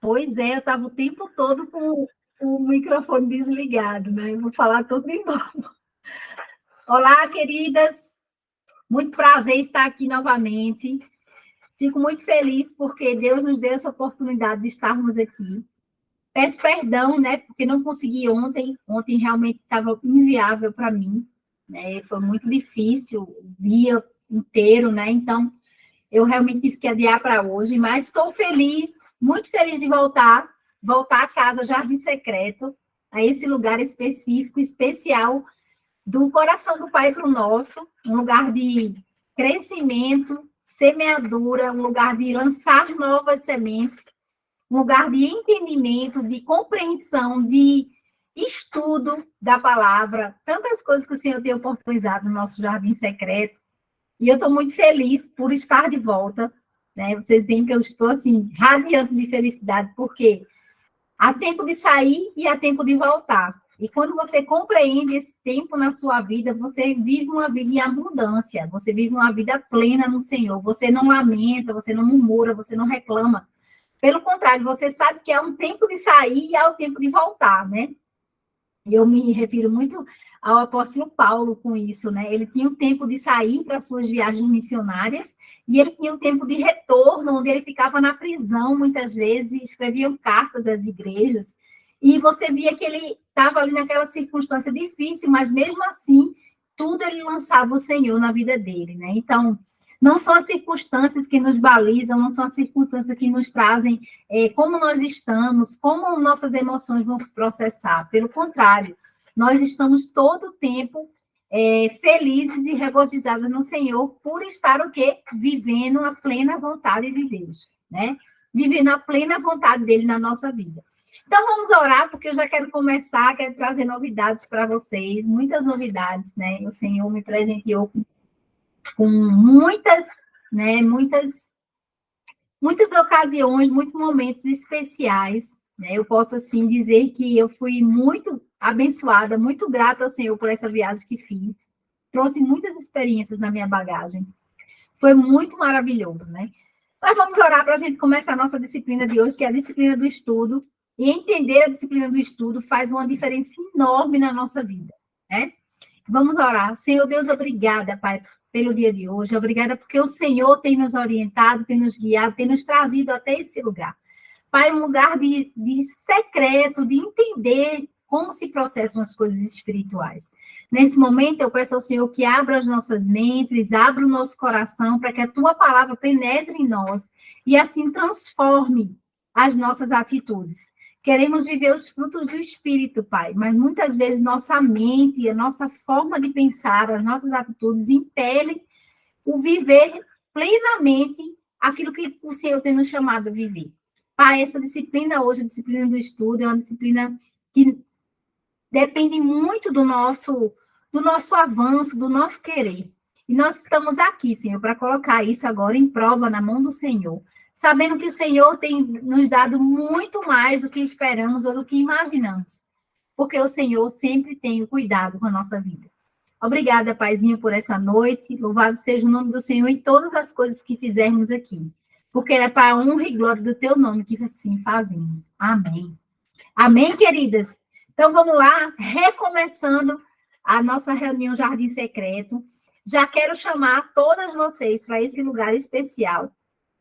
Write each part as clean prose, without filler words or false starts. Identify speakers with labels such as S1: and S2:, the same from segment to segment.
S1: Pois é, eu estava o tempo todo com o microfone desligado, né? Eu vou falar tudo de novo. Olá, queridas. Muito prazer estar aqui novamente. Fico muito feliz porque Deus nos deu essa oportunidade de estarmos aqui. Peço perdão, né? Porque não consegui ontem. Ontem realmente estava inviável para mim, né? Foi muito difícil o dia inteiro, né? Então, eu realmente tive que adiar para hoje, mas estou feliz, muito feliz de voltar a casa Jardim Secreto, a esse lugar específico, especial, do coração do Pai para o nosso, um lugar de crescimento, semeadura, um lugar de lançar novas sementes, um lugar de entendimento, de compreensão, de estudo da palavra, tantas coisas que o Senhor tem oportunizado no nosso Jardim Secreto. E eu estou muito feliz por estar de volta, né? Vocês veem que eu estou, assim, radiante de felicidade, porque há tempo de sair e há tempo de voltar. E quando você compreende esse tempo na sua vida, você vive uma vida em abundância, você vive uma vida plena no Senhor. Você não lamenta, você não murmura, você não reclama. Pelo contrário, você sabe que há um tempo de sair e há o tempo de voltar, né? E eu me refiro muito ao apóstolo Paulo com isso, né? Ele tinha um tempo de sair para suas viagens missionárias e ele tinha um tempo de retorno, onde ele ficava na prisão muitas vezes, escrevia cartas às igrejas, e você via que ele estava ali naquela circunstância difícil, mas mesmo assim, tudo ele lançava o Senhor na vida dele, né? Então, não são as circunstâncias que nos balizam, não são as circunstâncias que nos trazem como nós estamos, como nossas emoções vão se processar. Pelo contrário, nós estamos todo o tempo felizes e regozijados no Senhor por estar o quê? Vivendo a plena vontade de Deus, né? Vivendo a plena vontade dele na nossa vida. Então, vamos orar, porque eu já quero começar, quero trazer novidades para vocês, muitas novidades, né? O Senhor me presenteou com muitas, né, muitas ocasiões, muitos momentos especiais, né? Eu posso, assim, dizer que eu fui muito abençoada, muito grata ao Senhor por essa viagem que fiz. Trouxe muitas experiências na minha bagagem. Foi muito maravilhoso, né? Mas vamos orar para a gente começar a nossa disciplina de hoje, que é a disciplina do estudo. E entender a disciplina do estudo faz uma diferença enorme na nossa vida, né? Vamos orar. Senhor Deus, obrigada, Pai, pelo dia de hoje. Obrigada porque o Senhor tem nos orientado, tem nos guiado, tem nos trazido até esse lugar. Pai, um lugar de secreto, de entender como se processam as coisas espirituais. Nesse momento, eu peço ao Senhor que abra as nossas mentes, abra o nosso coração, para que a tua palavra penetre em nós e assim transforme as nossas atitudes. Queremos viver os frutos do Espírito, Pai, mas muitas vezes nossa mente, a nossa forma de pensar, as nossas atitudes impelem o viver plenamente aquilo que o Senhor tem nos chamado a viver. Pai, essa disciplina hoje, a disciplina do estudo, é uma disciplina que depende muito do nosso avanço, do nosso querer. E nós estamos aqui, Senhor, para colocar isso agora em prova na mão do Senhor, sabendo que o Senhor tem nos dado muito mais do que esperamos ou do que imaginamos, porque o Senhor sempre tem o cuidado com a nossa vida. Obrigada, Paizinho, por essa noite. Louvado seja o nome do Senhor em todas as coisas que fizermos aqui, porque é para a honra e glória do teu nome que assim fazemos. Amém. Amém, queridas? Então, vamos lá, recomeçando a nossa reunião Jardim Secreto. Já quero chamar todas vocês para esse lugar especial,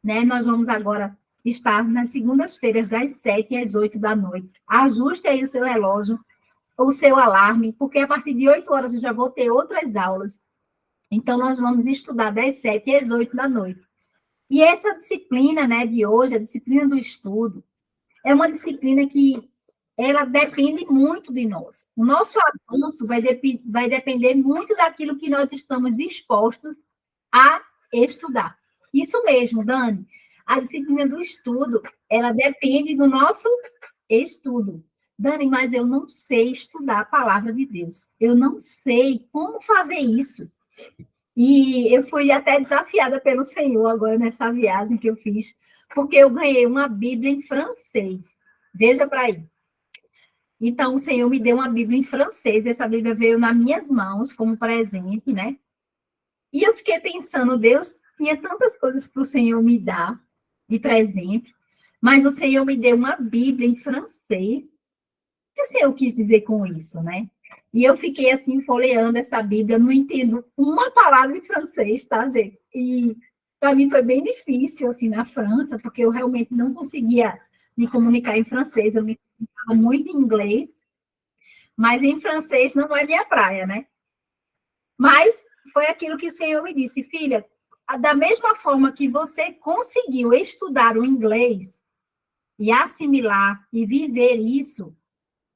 S1: né? Nós vamos agora estar nas segundas-feiras, das 7 às 8 da noite. Ajuste aí o seu relógio, o seu alarme, porque a partir de 8 horas eu já vou ter outras aulas. Então, nós vamos estudar das 7 às 8 da noite. E essa disciplina, né, de hoje, a disciplina do estudo, é uma disciplina que ela depende muito de nós. O nosso avanço vai depender muito daquilo que nós estamos dispostos a estudar. Isso mesmo, Dani. A disciplina do estudo, ela depende do nosso estudo. Dani, mas eu não sei estudar a palavra de Deus. Eu não sei como fazer isso. E eu fui até desafiada pelo Senhor agora nessa viagem que eu fiz, porque eu ganhei uma Bíblia em francês. Veja para aí. Então, o Senhor me deu uma Bíblia em francês, essa Bíblia veio nas minhas mãos como presente, né? E eu fiquei pensando, Deus tinha tantas coisas para o Senhor me dar de presente, mas o Senhor me deu uma Bíblia em francês. O que o Senhor quis dizer com isso, né? E eu fiquei assim, folheando essa Bíblia, não entendo uma palavra em francês, tá, gente? E para mim foi bem difícil, assim, na França, porque eu realmente não conseguia me comunicar em francês, eu me comunicava muito em inglês, mas em francês não é minha praia, né? Mas foi aquilo que o Senhor me disse, filha, da mesma forma que você conseguiu estudar o inglês e assimilar e viver isso,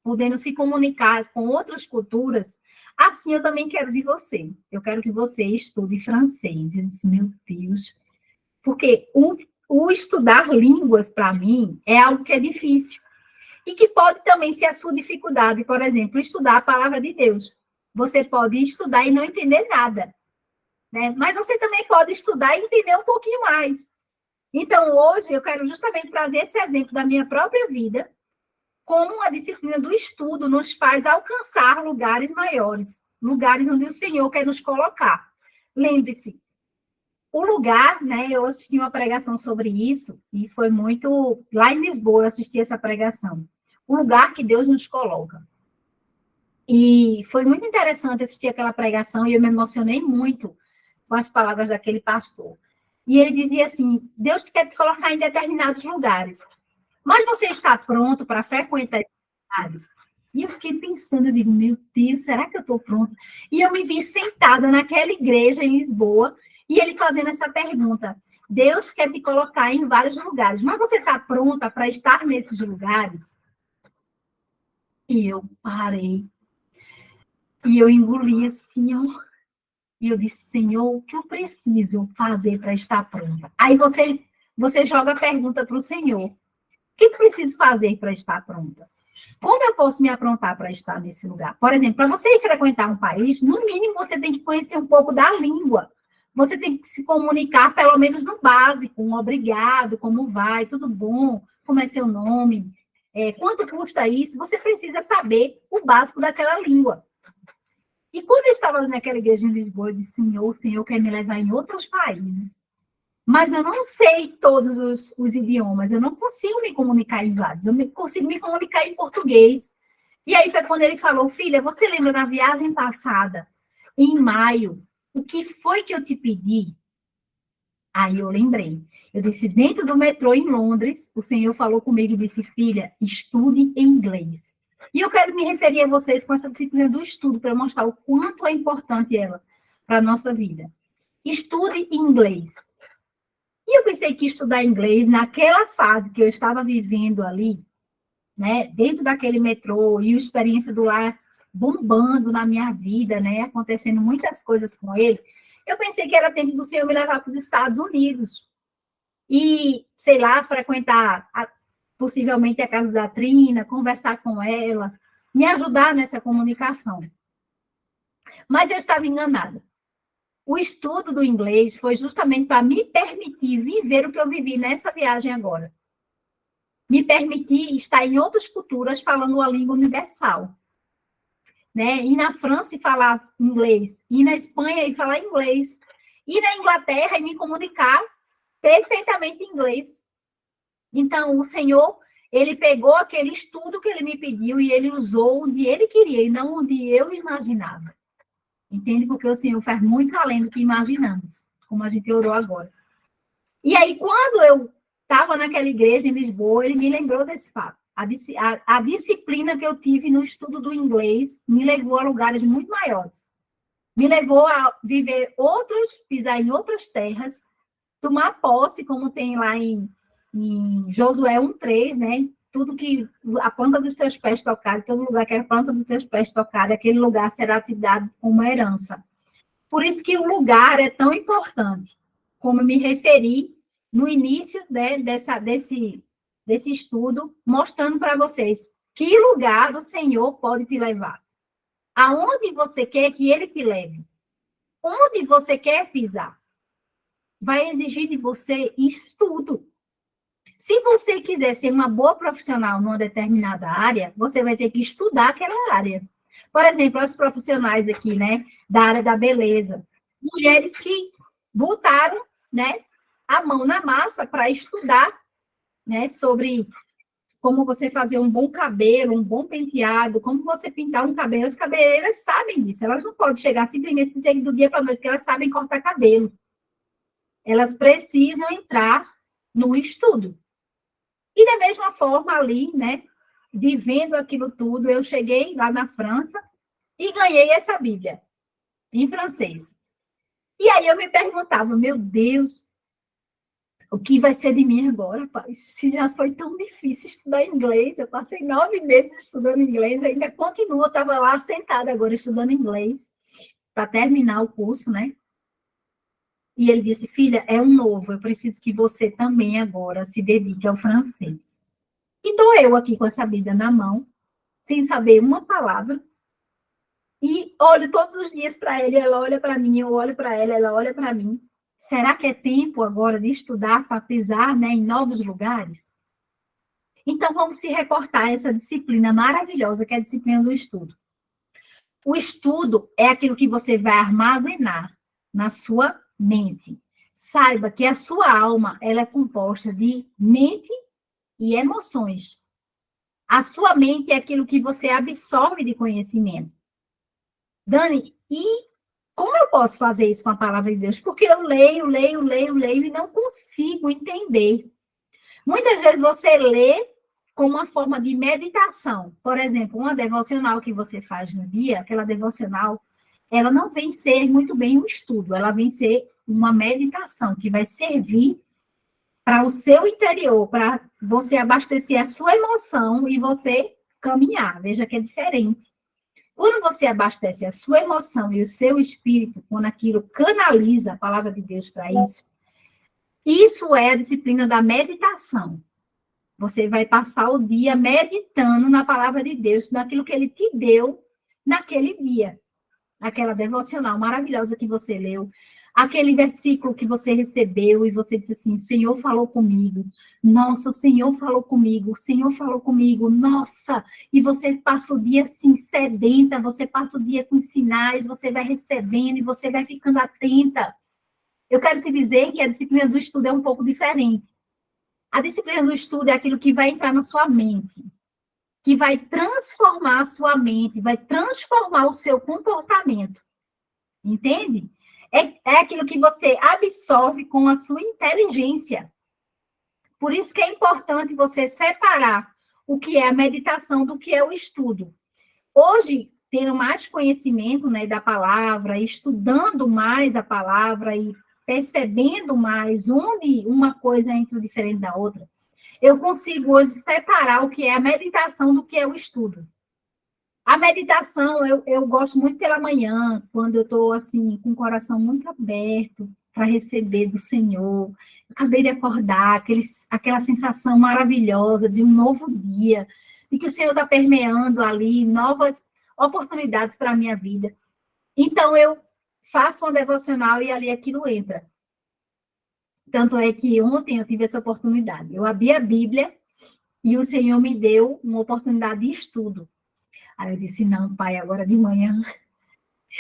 S1: podendo se comunicar com outras culturas, assim eu também quero de você. Eu quero que você estude francês. Eu disse, meu Deus, porque o estudar línguas, para mim, é algo que é difícil. E que pode também ser a sua dificuldade, por exemplo, estudar a palavra de Deus. Você pode estudar e não entender nada, né? Mas você também pode estudar e entender um pouquinho mais. Então, hoje, eu quero justamente trazer esse exemplo da minha própria vida, como a disciplina do estudo nos faz alcançar lugares maiores, lugares onde o Senhor quer nos colocar. Lembre-se, o lugar, né? Eu assisti uma pregação sobre isso, e foi muito. Lá em Lisboa, eu assisti essa pregação. O lugar que Deus nos coloca. E foi muito interessante assistir aquela pregação, e eu me emocionei muito com as palavras daquele pastor. E ele dizia assim: Deus quer te colocar em determinados lugares, mas você está pronto para frequentar esses lugares? E eu fiquei pensando, eu digo, meu Deus, será que eu estou pronta? E eu me vi sentada naquela igreja em Lisboa, e ele fazendo essa pergunta: Deus quer te colocar em vários lugares, mas você está pronta para estar nesses lugares? E eu parei, e eu engoli assim, ó. E eu disse, Senhor, o que eu preciso fazer para estar pronta? Aí você joga a pergunta para o Senhor: o que eu preciso fazer para estar pronta? Como eu posso me aprontar para estar nesse lugar? Por exemplo, para você ir frequentar um país, no mínimo você tem que conhecer um pouco da língua. Você tem que se comunicar, pelo menos no básico, um obrigado, como vai, tudo bom, como é seu nome, quanto custa isso? Você precisa saber o básico daquela língua. E quando eu estava naquela igreja em Lisboa, eu disse, Senhor, o Senhor quer me levar em outros países, mas eu não sei todos os idiomas, eu não consigo me comunicar em vários, consigo me comunicar em português. E aí foi quando ele falou, filha, você lembra na viagem passada, em maio, o que foi que eu te pedi? Aí eu lembrei. Eu disse, dentro do metrô em Londres, o Senhor falou comigo e disse, filha, estude em inglês. E eu quero me referir a vocês com essa disciplina do estudo, para mostrar o quanto é importante ela para a nossa vida. Estude inglês. E eu pensei que estudar inglês, naquela fase que eu estava vivendo ali, né, dentro daquele metrô, e a experiência do lar bombando na minha vida, né, acontecendo muitas coisas com ele, eu pensei que era tempo do Senhor me levar para os Estados Unidos. E, sei lá, frequentar possivelmente a casa da Trina, conversar com ela, me ajudar nessa comunicação. Mas eu estava enganada. O estudo do inglês foi justamente para me permitir viver o que eu vivi nessa viagem agora. Me permitir estar em outras culturas falando uma língua universal. Né? Ir na França e falar inglês, ir na Espanha e falar inglês, ir na Inglaterra e me comunicar perfeitamente em inglês. Então, o Senhor, ele pegou aquele estudo que ele me pediu e ele usou onde ele queria e não onde eu imaginava. Entende? Porque o Senhor faz muito além do que imaginamos, como a gente orou agora. E aí, quando eu estava naquela igreja em Lisboa, ele me lembrou desse fato. A disciplina que eu tive no estudo do inglês me levou a lugares muito maiores. Me levou a viver pisar em outras terras, tomar posse, como tem lá em Josué 1:3, né? Tudo que a planta dos teus pés tocar, todo lugar que a planta dos teus pés tocar, aquele lugar será te dado como herança. Por isso que o lugar é tão importante, como eu me referi no início, né, desse estudo, mostrando para vocês que lugar o Senhor pode te levar. Aonde você quer que ele te leve. Onde você quer pisar. Vai exigir de você estudo. Se você quiser ser uma boa profissional numa determinada área, você vai ter que estudar aquela área. Por exemplo, os profissionais aqui, né, da área da beleza. Mulheres que botaram, né, a mão na massa para estudar né, sobre como você fazer um bom cabelo, um bom penteado, como você pintar um cabelo. As cabeleireiras sabem disso, elas não podem chegar simplesmente e dizer do dia para a noite que elas sabem cortar cabelo. Elas precisam entrar no estudo. E da mesma forma ali, né, vivendo aquilo tudo, eu cheguei lá na França e ganhei essa Bíblia, em francês. E aí eu me perguntava, meu Deus, o que vai ser de mim agora, pai? Se já foi tão difícil estudar inglês, eu passei 9 meses estudando inglês, ainda continuo, estava lá sentada agora estudando inglês, para terminar o curso, né? E ele disse, filha, é um novo, eu preciso que você também agora se dedique ao francês. E estou eu aqui com essa Bíblia na mão, sem saber uma palavra, e olho todos os dias para ele, ela olha para mim, eu olho para ela olha para mim. Será que é tempo agora de estudar para pisar, né, em novos lugares? Então, vamos se reportar a essa disciplina maravilhosa que é a disciplina do estudo. O estudo é aquilo que você vai armazenar na sua mente. Saiba que a sua alma ela é composta de mente e emoções. A sua mente é aquilo que você absorve de conhecimento. Dani, e como eu posso fazer isso com a palavra de Deus? Porque eu leio e não consigo entender. Muitas vezes você lê com uma forma de meditação. Por exemplo, uma devocional que você faz no dia, aquela devocional, ela não vem ser muito bem um estudo, ela vem ser uma meditação que vai servir para o seu interior, para você abastecer a sua emoção e você caminhar. Veja que é diferente. Quando você abastece a sua emoção e o seu espírito, quando aquilo canaliza a palavra de Deus para isso, isso é a disciplina da meditação. Você vai passar o dia meditando na palavra de Deus, naquilo que ele te deu naquele dia. Aquela devocional maravilhosa que você leu, aquele versículo que você recebeu e você disse assim, o Senhor falou comigo, nossa, o Senhor falou comigo, o Senhor falou comigo, nossa, e você passa o dia assim, sedenta, você passa o dia com sinais, você vai recebendo e você vai ficando atenta. Eu quero te dizer que a disciplina do estudo é um pouco diferente. A disciplina do estudo é aquilo que vai entrar na sua mente, que vai transformar a sua mente, vai transformar o seu comportamento. Entende? É aquilo que você absorve com a sua inteligência. Por isso que é importante você separar o que é a meditação do que é o estudo. Hoje, tendo mais conhecimento, né, da palavra, estudando mais a palavra e percebendo mais onde uma coisa entra diferente da outra, eu consigo hoje separar o que é a meditação do que é o estudo. A meditação, eu gosto muito pela manhã, quando eu estou, assim, com o coração muito aberto para receber do Senhor. Eu acabei de acordar, aquela sensação maravilhosa de um novo dia, de que o Senhor está permeando ali novas oportunidades para a minha vida. Então, eu faço uma devocional e ali aquilo entra. Tanto é que ontem eu tive essa oportunidade. Eu abri a Bíblia e o Senhor me deu uma oportunidade de estudo. Aí eu disse, não, pai, agora de manhã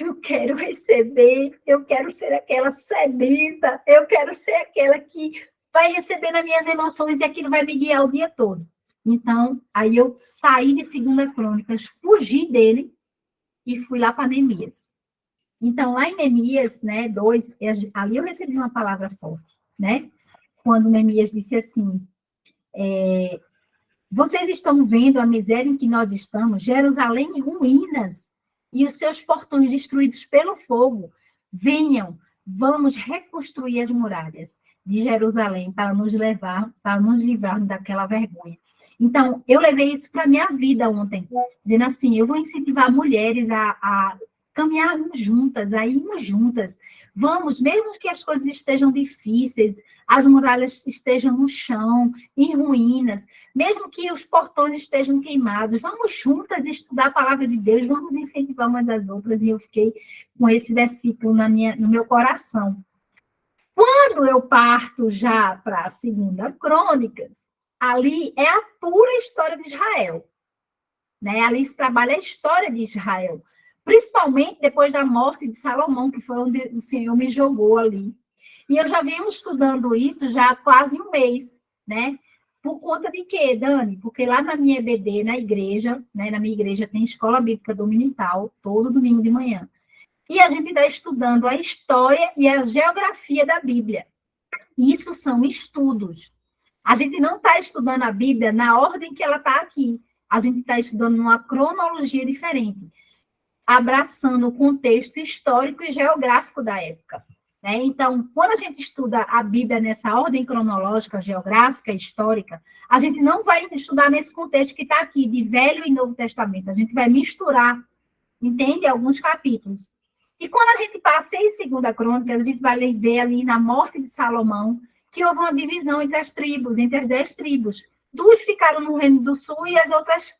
S1: eu quero receber, eu quero ser aquela sedenta, eu quero ser aquela que vai receber nas minhas emoções e aquilo vai me guiar o dia todo. Então, aí eu saí de 2 Crônicas, fugi dele e fui lá para Neemias. Então, lá em Neemias, né, 2, ali eu recebi uma palavra forte, né? Quando Neemias disse assim, vocês estão vendo a miséria em que nós estamos, Jerusalém em ruínas e os seus portões destruídos pelo fogo. Venham, vamos reconstruir as muralhas de Jerusalém para nos livrarmos daquela vergonha. Então, eu levei isso para a minha vida ontem, dizendo assim, eu vou incentivar mulheres a caminharmos juntas, a irmos juntas. Vamos, mesmo que as coisas estejam difíceis, as muralhas estejam no chão, em ruínas, mesmo que os portões estejam queimados, vamos juntas estudar a palavra de Deus, vamos incentivar umas às outras, e eu fiquei com esse versículo no meu coração. Quando eu parto já para a 2 Crônicas, ali é a pura história de Israel, né? Ali se trabalha a história de Israel, principalmente depois da morte de Salomão, que foi onde o Senhor me jogou ali. E eu já venho estudando isso já há quase um mês, né? Por conta de quê, Dani? Porque lá na minha EBD, na igreja, né, na minha igreja tem escola bíblica dominical, todo domingo de manhã. E a gente está estudando a história e a geografia da Bíblia. Isso são estudos. A gente não está estudando a Bíblia na ordem que ela está aqui. A gente está estudando numa cronologia diferente, abraçando o contexto histórico e geográfico da época. Né? Então, quando a gente estuda a Bíblia nessa ordem cronológica, geográfica, histórica, a gente não vai estudar nesse contexto que está aqui, de Velho e Novo Testamento. A gente vai misturar, entende? Alguns capítulos. E quando a gente passa em 2 Crônicas, a gente vai ver ali na morte de Salomão, que houve uma divisão entre as tribos, entre as 10 tribos. 2 ficaram no Reino do Sul e as outras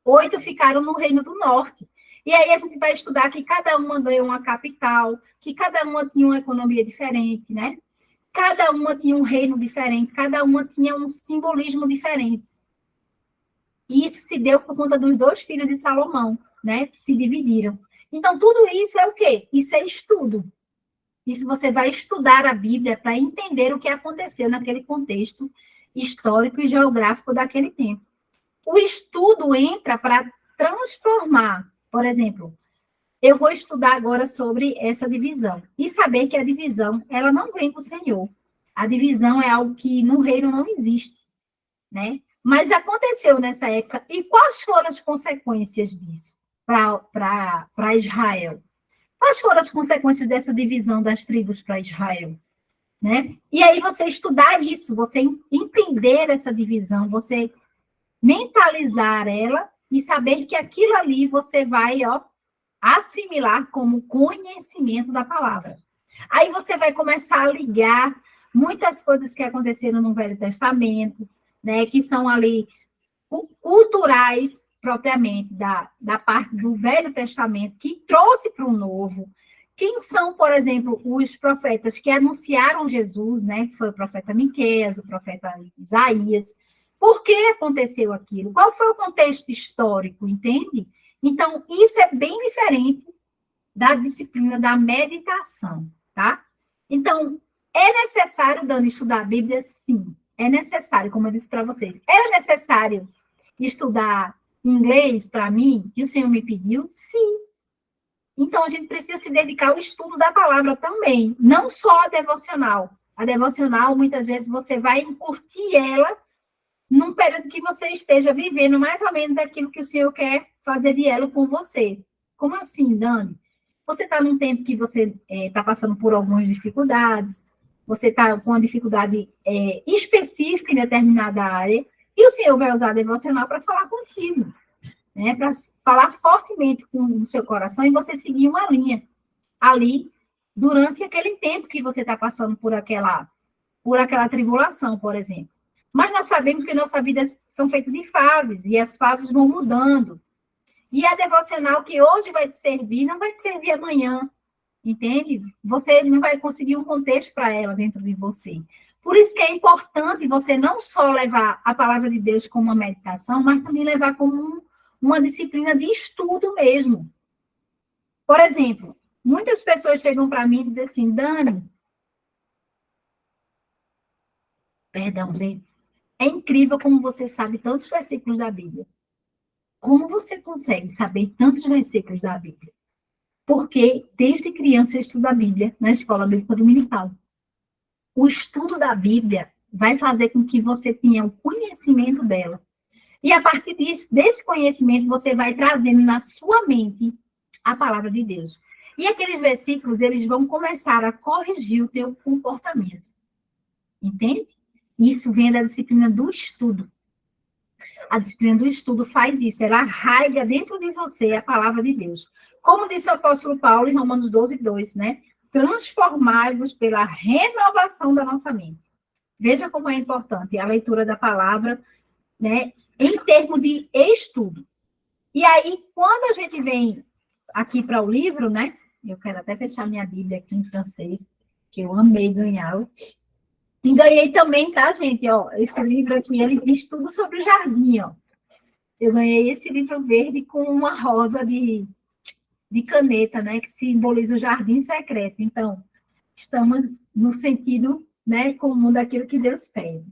S1: 8 ficaram no Reino do Norte. E aí a gente vai estudar que cada uma ganhou uma capital, que cada uma tinha uma economia diferente, né? Cada uma tinha um reino diferente, cada uma tinha um simbolismo diferente. E isso se deu por conta dos 2 filhos de Salomão, né? Que se dividiram. Então, tudo isso é o quê? Isso é estudo. Isso você vai estudar a Bíblia para entender o que aconteceu naquele contexto histórico e geográfico daquele tempo. O estudo entra para transformar. Por exemplo, eu vou estudar agora sobre essa divisão e saber que a divisão, ela não vem do Senhor. A divisão é algo que no reino não existe, né? Mas aconteceu nessa época. E quais foram as consequências disso para Israel? Quais foram as consequências dessa divisão das tribos para Israel? Né? E aí você estudar isso, você entender essa divisão, você mentalizar ela e saber que aquilo ali você vai assimilar como conhecimento da palavra. Aí você vai começar a ligar muitas coisas que aconteceram no Velho Testamento, né, que são ali culturais, propriamente, da parte do Velho Testamento, que trouxe para o Novo. Quem são, por exemplo, os profetas que anunciaram Jesus, né, que foi o profeta Miqueias, o profeta Isaías. Por que aconteceu aquilo? Qual foi o contexto histórico, entende? Então, isso é bem diferente da disciplina da meditação, tá? Então, é necessário, Dani, estudar a Bíblia? Sim, é necessário, como eu disse para vocês. É necessário estudar inglês para mim, que o Senhor me pediu? Sim. Então, a gente precisa se dedicar ao estudo da palavra também, não só a devocional. A devocional, muitas vezes, você vai encurtir ela num período que você esteja vivendo mais ou menos aquilo que o Senhor quer fazer de ela com você. Como assim, Dani? Você está num tempo que você está passando por algumas dificuldades, você está com uma dificuldade específica em determinada área, e o Senhor vai usar a devocional para falar contigo, né? Para falar fortemente com o seu coração e você seguir uma linha ali durante aquele tempo que você está passando por aquela tribulação, por exemplo. Mas nós sabemos que nossas vidas são feitas de fases, e as fases vão mudando. E a devocional que hoje vai te servir, não vai te servir amanhã, entende? Você não vai conseguir um contexto para ela dentro de você. Por isso que é importante você não só levar a palavra de Deus como uma meditação, mas também levar como uma disciplina de estudo mesmo. Por exemplo, muitas pessoas chegam para mim e dizem assim, Dani, perdão, gente, é incrível como você sabe tantos versículos da Bíblia. Como você consegue saber tantos versículos da Bíblia? Porque desde criança eu estudo a Bíblia na escola bíblica dominical. O estudo da Bíblia vai fazer com que você tenha o conhecimento dela. E a partir desse conhecimento, você vai trazendo na sua mente a palavra de Deus. E aqueles versículos, eles vão começar a corrigir o teu comportamento. Entende? Isso vem da disciplina do estudo. A disciplina do estudo faz isso, ela arraiga dentro de você a palavra de Deus. Como disse o apóstolo Paulo em Romanos 12, 2, né? Transformai-vos pela renovação da nossa mente. Veja como é importante a leitura da palavra, né? Em termos de estudo. E aí, quando a gente vem aqui para o livro, né? Eu quero até fechar minha Bíblia aqui em francês, que eu amei ganhá-lo. E ganhei também, tá, gente? Ó, esse livro aqui, ele diz tudo sobre o jardim, ó. Eu ganhei esse livro verde com uma rosa de caneta, né? Que simboliza o jardim secreto. Então, estamos no sentido, né, comum daquilo que Deus pede.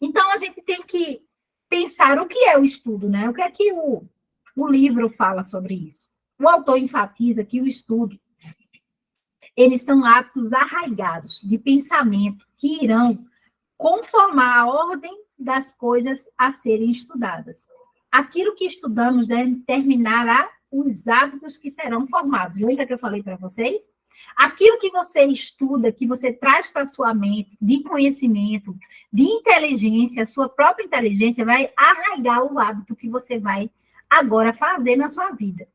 S1: Então, a gente tem que pensar o que é o estudo, né? O que é que o livro fala sobre isso? O autor enfatiza que o estudo, eles são hábitos arraigados de pensamento que irão conformar a ordem das coisas a serem estudadas. Aquilo que estudamos determinará os hábitos que serão formados. Lembra que eu falei para vocês? Aquilo que você estuda, que você traz para a sua mente, de conhecimento, de inteligência, a sua própria inteligência vai arraigar o hábito que você vai agora fazer na sua vida.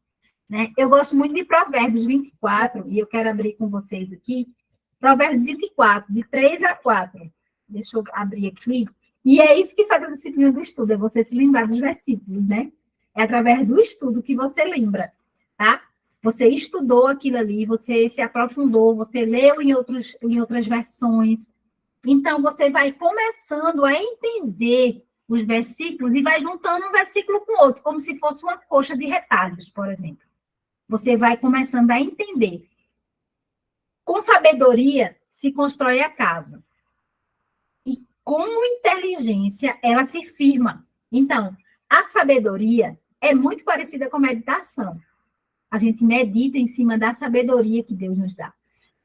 S1: Né? Eu gosto muito de Provérbios 24, e eu quero abrir com vocês aqui. Provérbios 24, de 3 a 4. Deixa eu abrir aqui. E é isso que faz a disciplina do estudo, é você se lembrar dos versículos, né? É através do estudo que você lembra, tá? Você estudou aquilo ali, você se aprofundou, você leu em outras versões. Então, você vai começando a entender os versículos e vai juntando um versículo com outro, como se fosse uma coxa de retalhos, por exemplo. Você vai começando a entender. Com sabedoria se constrói a casa. E com inteligência ela se firma. Então, a sabedoria é muito parecida com a meditação. A gente medita em cima da sabedoria que Deus nos dá.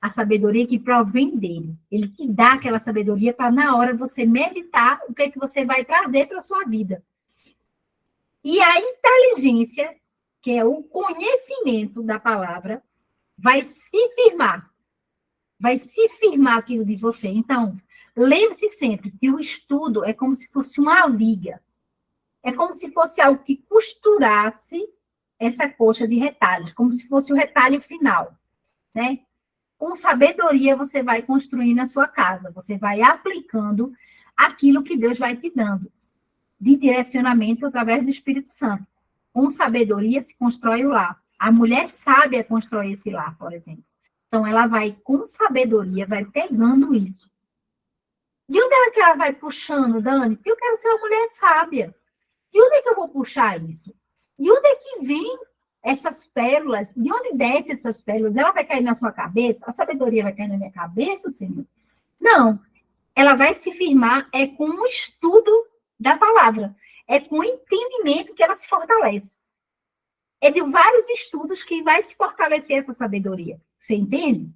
S1: A sabedoria que provém dele. Ele te dá aquela sabedoria para, na hora, você meditar o que é que você vai trazer para a sua vida. E a inteligência, que é o conhecimento da palavra, vai se firmar. Vai se firmar aquilo de você. Então, lembre-se sempre que o estudo é como se fosse uma liga. É como se fosse algo que costurasse essa coxa de retalhos, como se fosse o retalho final, né? Com sabedoria, você vai construindo a sua casa, você vai aplicando aquilo que Deus vai te dando, de direcionamento através do Espírito Santo. Com sabedoria se constrói o lar. A mulher sábia constrói esse lar, por exemplo. Então, ela vai, com sabedoria, vai pegando isso. De onde é que ela vai puxando, Dani? Porque eu quero ser uma mulher sábia. De onde é que eu vou puxar isso? De onde é que vem essas pérolas? De onde descem essas pérolas? Ela vai cair na sua cabeça? A sabedoria vai cair na minha cabeça, Senhor? Não. Ela vai se firmar com o estudo da palavra. É com o entendimento que ela se fortalece. É de vários estudos que vai se fortalecer essa sabedoria. Você entende?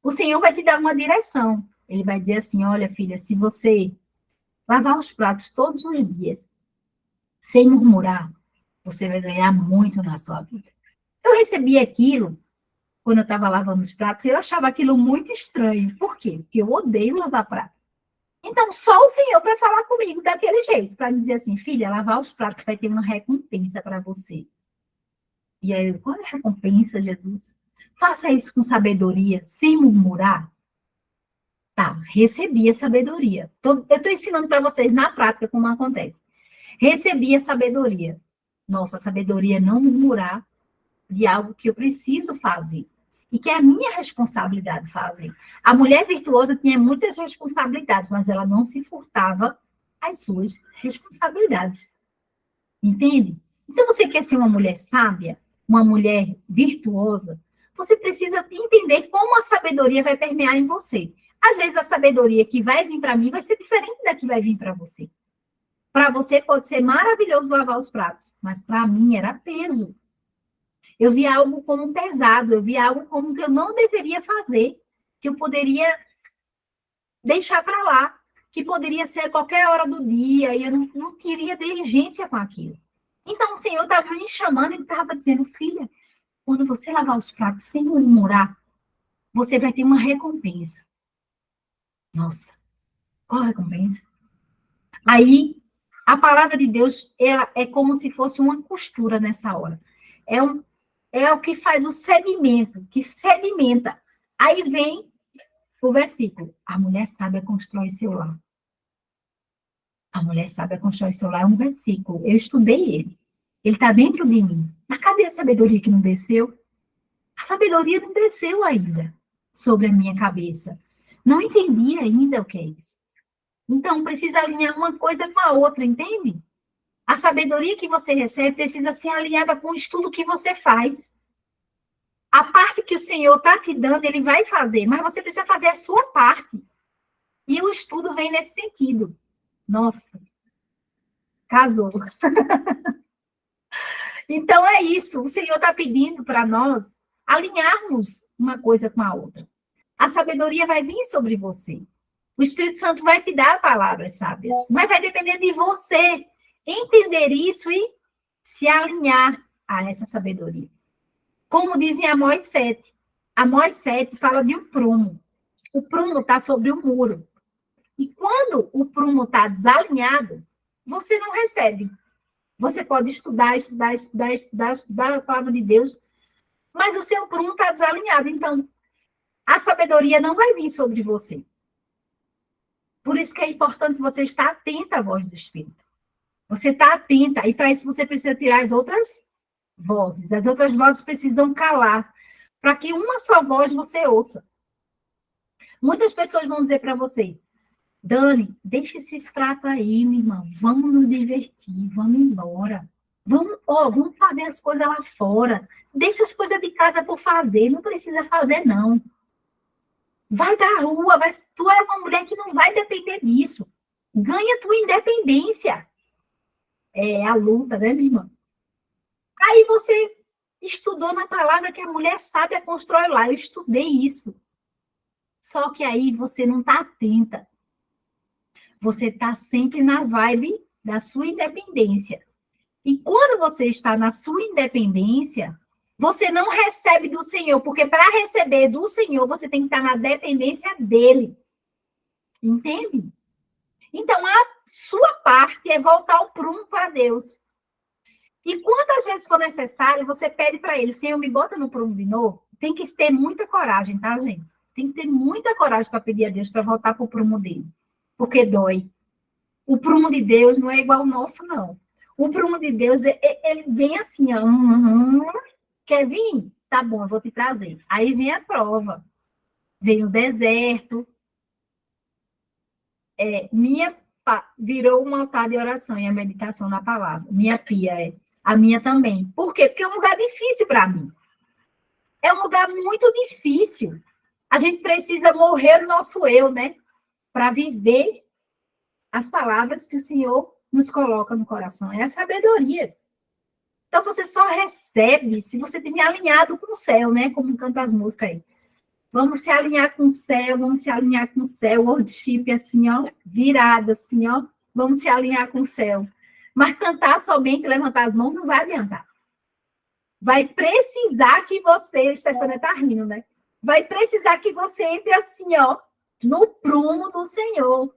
S1: O Senhor vai te dar uma direção. Ele vai dizer assim, olha, filha, se você lavar os pratos todos os dias, sem murmurar, você vai ganhar muito na sua vida. Eu recebi aquilo, quando eu estava lavando os pratos, eu achava aquilo muito estranho. Por quê? Porque eu odeio lavar prato. Então, só o Senhor para falar comigo daquele jeito, para dizer assim, filha, lavar os pratos vai ter uma recompensa para você. E aí, qual é a recompensa, Jesus? Faça isso com sabedoria, sem murmurar. Tá, recebi a sabedoria. Eu estou ensinando para vocês na prática como acontece. Recebi a sabedoria. Nossa, a sabedoria é não murmurar de algo que eu preciso fazer. E que é a minha responsabilidade fazer. A mulher virtuosa tinha muitas responsabilidades, mas ela não se furtava às suas responsabilidades. Entende? Então, você quer ser uma mulher sábia, uma mulher virtuosa, você precisa entender como a sabedoria vai permear em você. Às vezes, a sabedoria que vai vir para mim vai ser diferente da que vai vir para você. Para você pode ser maravilhoso lavar os pratos, mas para mim era peso. Eu vi algo como pesado, eu vi algo como que eu não deveria fazer, que eu poderia deixar para lá, que poderia ser a qualquer hora do dia, e eu não teria diligência com aquilo. Então, o Senhor estava me chamando e estava dizendo, filha, quando você lavar os pratos sem murmurar, você vai ter uma recompensa. Nossa, qual a recompensa? Aí, a palavra de Deus, ela é como se fosse uma costura nessa hora. É o que faz o sedimento, que sedimenta. Aí vem o versículo. A mulher sábia constrói seu lar. A mulher sábia constrói seu lar é um versículo. Eu estudei ele. Ele está dentro de mim. Mas cadê a sabedoria que não desceu? A sabedoria não desceu ainda sobre a minha cabeça. Não entendi ainda o que é isso. Então, precisa alinhar uma coisa com a outra, entende? A sabedoria que você recebe precisa ser alinhada com o estudo que você faz. A parte que o Senhor está te dando, ele vai fazer, mas você precisa fazer a sua parte. E o estudo vem nesse sentido. Nossa, casou. Então é isso. O Senhor está pedindo para nós alinharmos uma coisa com a outra. A sabedoria vai vir sobre você. O Espírito Santo vai te dar palavras sábias, mas vai depender de você entender isso e se alinhar a essa sabedoria. Como dizem Amós 7 fala de um prumo. O prumo está sobre o muro. E quando o prumo está desalinhado, você não recebe. Você pode estudar a palavra de Deus, mas o seu prumo está desalinhado. Então, a sabedoria não vai vir sobre você. Por isso que é importante você estar atenta à voz do Espírito. Você está atenta, e para isso você precisa tirar as outras vozes. As outras vozes precisam calar, para que uma só voz você ouça. Muitas pessoas vão dizer para você, Dani, deixa esses pratos aí, minha irmã. Vamos nos divertir, vamos embora. Vamos fazer as coisas lá fora. Deixa as coisas de casa por fazer, não precisa fazer, não. Vai pra rua, tu é uma mulher que não vai depender disso. Ganha tua independência. É a luta, né, minha irmã? Aí você estudou na palavra que a mulher sábia constrói lá. Eu estudei isso. Só que aí você não está atenta. Você está sempre na vibe da sua independência. E quando você está na sua independência, você não recebe do Senhor, porque para receber do Senhor, você tem que estar na dependência dele. Entende? Então, a sua parte é voltar o prumo para Deus. E quantas vezes for necessário, você pede para ele, Senhor, me bota no prumo de novo. Tem que ter muita coragem, tá, gente? Tem que ter muita coragem para pedir a Deus para voltar para o prumo dele. Porque dói. O prumo de Deus não é igual ao nosso, não. O prumo de Deus, ele vem assim, ó, quer vir? Tá bom, eu vou te trazer. Aí vem a prova. Vem o deserto. Minha virou um altar de oração e a meditação na palavra. Minha pia é. A minha também. Por quê? Porque é um lugar difícil para mim. É um lugar muito difícil. A gente precisa morrer o nosso eu, né? Para viver as palavras que o Senhor nos coloca no coração. É a sabedoria. Então, você só recebe se você estiver alinhado com o céu, né? Como canta as músicas aí. Vamos se alinhar com o céu, vamos se alinhar com o céu. Worship assim, ó, virado assim, ó. Vamos se alinhar com o céu. Mas cantar somente, levantar as mãos, não vai adiantar. Vai precisar que você, Stefania tá rindo, né? Vai precisar que você entre assim, ó, no prumo do Senhor.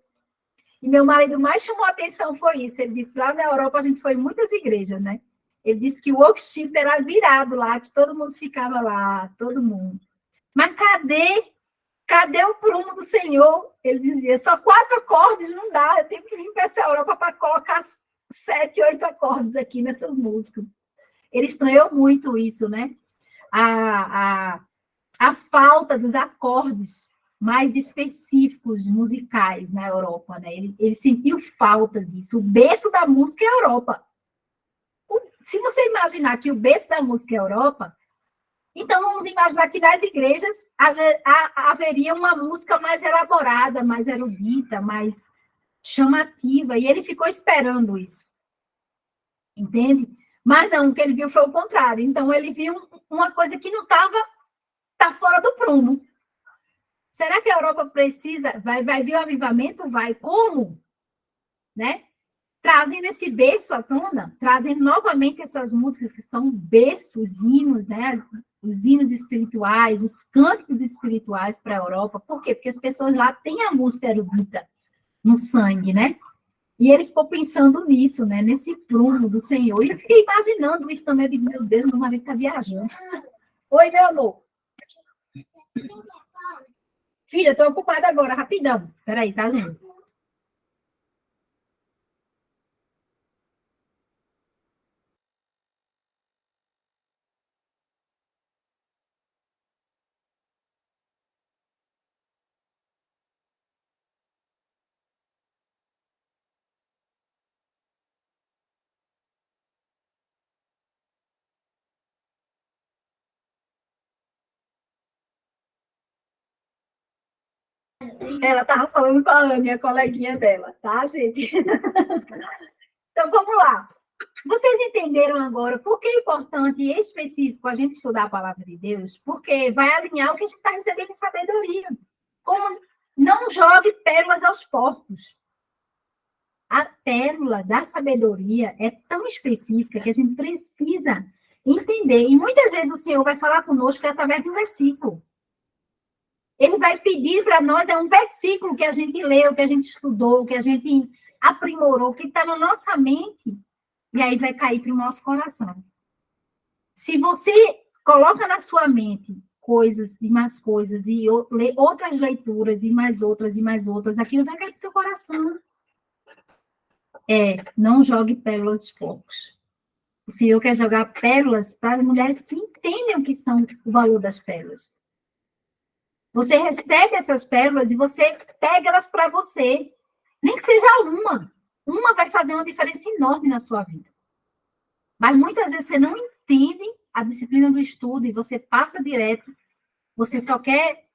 S1: E meu marido mais chamou a atenção foi isso. Ele disse, lá na Europa a gente foi em muitas igrejas, né? Ele disse que o worship era virado lá, que todo mundo ficava lá, todo mundo. Mas cadê o prumo do Senhor? Ele dizia, só 4 acordes não dá, eu tenho que vir para essa Europa para colocar 7, 8 acordes aqui nessas músicas. Ele estranhou muito isso, né? A, a falta dos acordes mais específicos musicais na Europa, né? Ele sentiu falta disso. O berço da música é a Europa. Se você imaginar que o berço da música é a Europa, então vamos imaginar que nas igrejas haveria uma música mais elaborada, mais erudita, mais chamativa, e ele ficou esperando isso. Entende? Mas não, o que ele viu foi o contrário. Então, ele viu uma coisa que não está fora do prumo. Será que a Europa precisa? Vai vir o avivamento? Vai. Como? Né? Trazendo esse berço à tona, trazendo novamente essas músicas que são berços, hinos, né? Os hinos espirituais, os cânticos espirituais para a Europa. Por quê? Porque as pessoas lá têm a música erudita no sangue, né? E ele ficou pensando nisso, né? Nesse prumo do Senhor. E eu fiquei imaginando isso também. Eu digo, meu Deus, meu marido está viajando. Oi, meu amor. Filha, estou ocupada agora, rapidão. Peraí, tá, gente? Ela estava falando com a Anne, a coleguinha dela, tá, gente? Então, vamos lá. Vocês entenderam agora por que é importante e específico a gente estudar a palavra de Deus? Porque vai alinhar o que a gente está recebendo em sabedoria. Como não jogue pérolas aos porcos. A pérola da sabedoria é tão específica que a gente precisa entender. E muitas vezes o Senhor vai falar conosco através de um versículo. Ele vai pedir para nós, é um versículo que a gente leu, que a gente estudou, que a gente aprimorou, que está na nossa mente, e aí vai cair para o nosso coração. Se você coloca na sua mente coisas e mais coisas, e lê outras leituras, e mais outras, aquilo vai cair para o teu coração. Não jogue pérolas aos porcos. O Senhor quer jogar pérolas para as mulheres que entendem o que são o valor das pérolas. Você recebe essas pérolas e você pega elas para você. Nem que seja uma. Uma vai fazer uma diferença enorme na sua vida. Mas muitas vezes você não entende a disciplina do estudo e você passa direto. Você só quer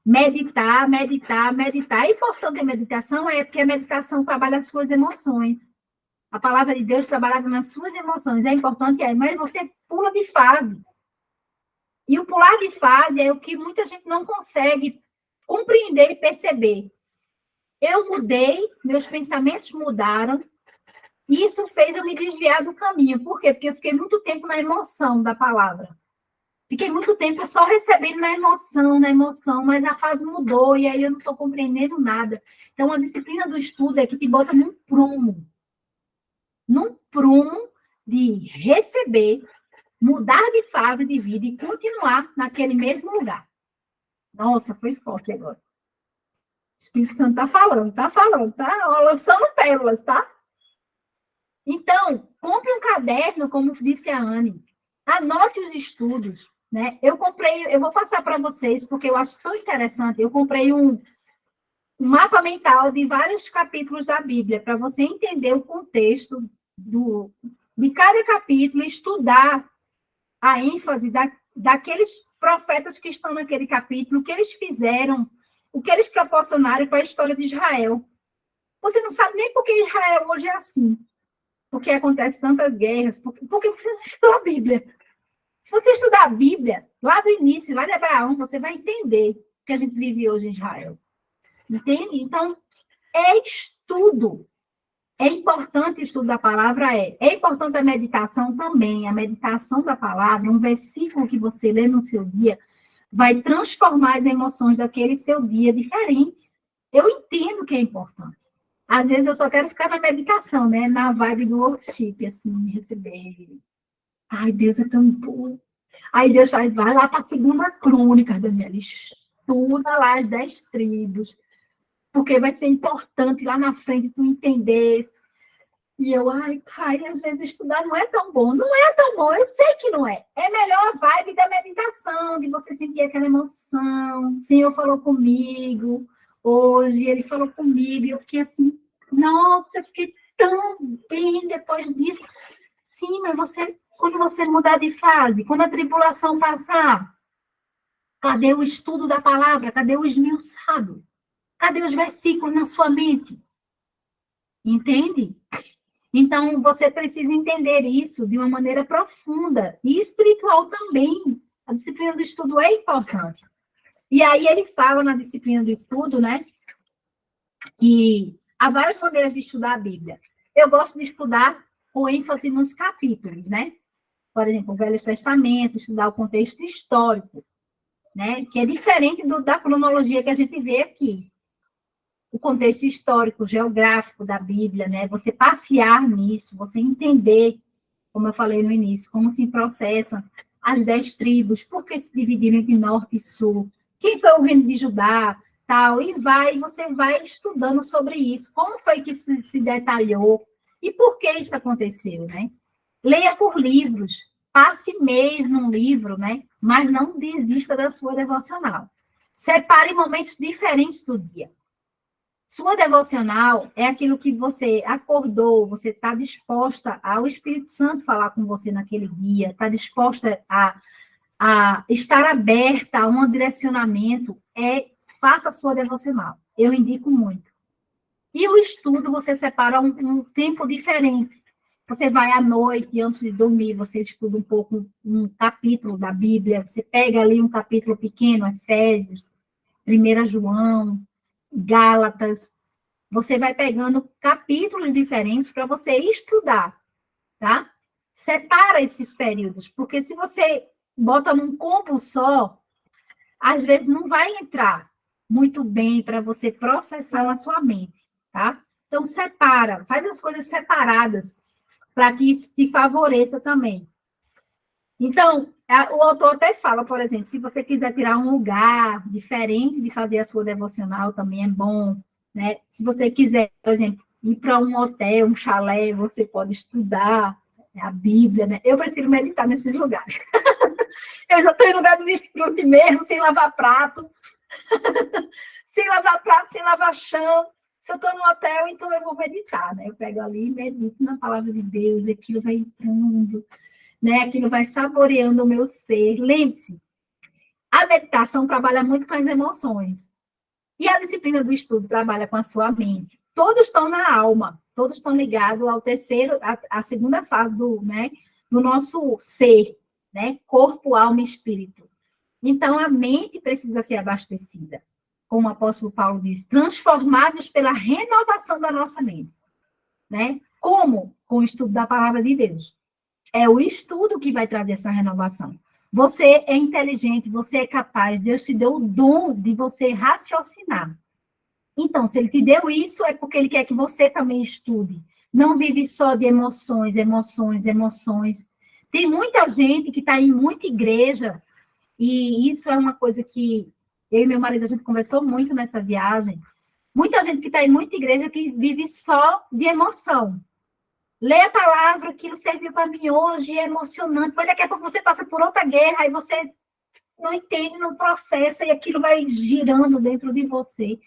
S1: meditar. É importante a meditação, porque a meditação trabalha as suas emoções. A palavra de Deus trabalha nas suas emoções. É importante, mas você pula de fase. E o pular de fase é o que muita gente não consegue compreender e perceber. Eu mudei, meus pensamentos mudaram, e isso fez eu me desviar do caminho. Por quê? Porque eu fiquei muito tempo na emoção da palavra. Fiquei muito tempo só recebendo na emoção, mas a fase mudou, e aí eu não estou compreendendo nada. Então, a disciplina do estudo é que te bota num prumo de receber, mudar de fase de vida e continuar naquele mesmo lugar. Nossa, foi forte agora. O Espírito Santo tá falando, tá lançando pérolas, tá? Então, compre um caderno, como disse a Anne. Anote os estudos, né? Eu vou passar para vocês, porque eu acho tão interessante. Eu comprei um mapa mental de vários capítulos da Bíblia, para você entender o contexto de cada capítulo, estudar a ênfase daqueles profetas que estão naquele capítulo, o que eles fizeram, o que eles proporcionaram para a história de Israel. Você não sabe nem por que Israel hoje é assim, porque acontecem tantas guerras, porque você não estudou a Bíblia. Se você estudar a Bíblia, lá do início, lá de Abraão, você vai entender o que a gente vive hoje em Israel. Entende? Então, é estudo. É importante o estudo da palavra, é importante a meditação também. A meditação da palavra, um versículo que você lê no seu dia, vai transformar as emoções daquele seu dia diferentes. Eu entendo que é importante. Às vezes eu só quero ficar na meditação, né? Na vibe do worship, assim, receber. Ai, Deus é tão bom. Aí Deus vai lá para a segunda crônica, Daniela, estuda lá as 10 tribos, porque vai ser importante lá na frente tu entender. E eu, pai, às vezes estudar não é tão bom. Não é tão bom, eu sei que não é. É melhor a vibe da meditação, de você sentir aquela emoção. O Senhor falou comigo hoje, ele falou comigo, e eu fiquei assim, nossa, eu fiquei tão bem depois disso. Sim, mas quando você mudar de fase, quando a tribulação passar, cadê o estudo da palavra? Cadê o esmiuçado? Cadê os versículos na sua mente? Entende? Então, você precisa entender isso de uma maneira profunda e espiritual também. A disciplina do estudo é importante. E aí ele fala na disciplina do estudo, né, que há várias maneiras de estudar a Bíblia. Eu gosto de estudar com ênfase nos capítulos, né? Por exemplo, o Velho Testamento, estudar o contexto histórico, né, que é diferente da cronologia que a gente vê aqui. O contexto histórico, geográfico da Bíblia, né? Você passear nisso, você entender, como eu falei no início, como se processam as 10 tribos, por que se dividiram entre norte e sul, quem foi o reino de Judá, tal, e você vai estudando sobre isso, como foi que isso se detalhou e por que isso aconteceu, né? Leia por livros, passe mês num livro, né? Mas não desista da sua devocional. Separe momentos diferentes do dia. Sua devocional é aquilo que você acordou, você está disposta ao Espírito Santo falar com você naquele dia, está disposta a estar aberta a um direcionamento. faça a sua devocional. Eu indico muito. E o estudo, você separa um tempo diferente. Você vai à noite, antes de dormir, você estuda um pouco um capítulo da Bíblia, você pega ali um capítulo pequeno, Efésios, 1 João, Gálatas, você vai pegando capítulos diferentes para você estudar, tá? Separa esses períodos, porque se você bota num combo só, às vezes não vai entrar muito bem para você processar na sua mente, tá? Então, separa, faz as coisas separadas, para que isso te favoreça também. Então, o autor até fala, por exemplo, se você quiser tirar um lugar diferente de fazer a sua devocional, também é bom, né? Se você quiser, por exemplo, ir para um hotel, um chalé, você pode estudar a Bíblia, né? Eu prefiro meditar nesses lugares. Eu já estou em lugar de desfrute mesmo, sem lavar prato, sem lavar chão. Se eu estou no hotel, então eu vou meditar, né? Eu pego ali e medito na palavra de Deus, e aquilo vai entrando, né? Aquilo vai saboreando o meu ser. Lembre-se, a meditação trabalha muito com as emoções. E a disciplina do estudo trabalha com a sua mente. Todos estão na alma, todos estão ligados ao terceiro, à segunda fase né, do nosso ser, né? Corpo, alma e espírito. Então, a mente precisa ser abastecida. Como o apóstolo Paulo diz, transformáveis pela renovação da nossa mente. Né? Como? Com o estudo da palavra de Deus. É o estudo que vai trazer essa renovação. Você é inteligente, você é capaz, Deus te deu o dom de você raciocinar. Então, se ele te deu isso, é porque ele quer que você também estude. Não vive só de emoções, emoções, emoções. Tem muita gente que está em muita igreja, e isso é uma coisa que eu e meu marido, a gente conversou muito nessa viagem. Muita gente que está em muita igreja que vive só de emoção. Lê a palavra, aquilo serviu para mim hoje, é emocionante. Mas daqui a pouco você passa por outra guerra e você não entende, não processa, e aquilo vai girando dentro de você.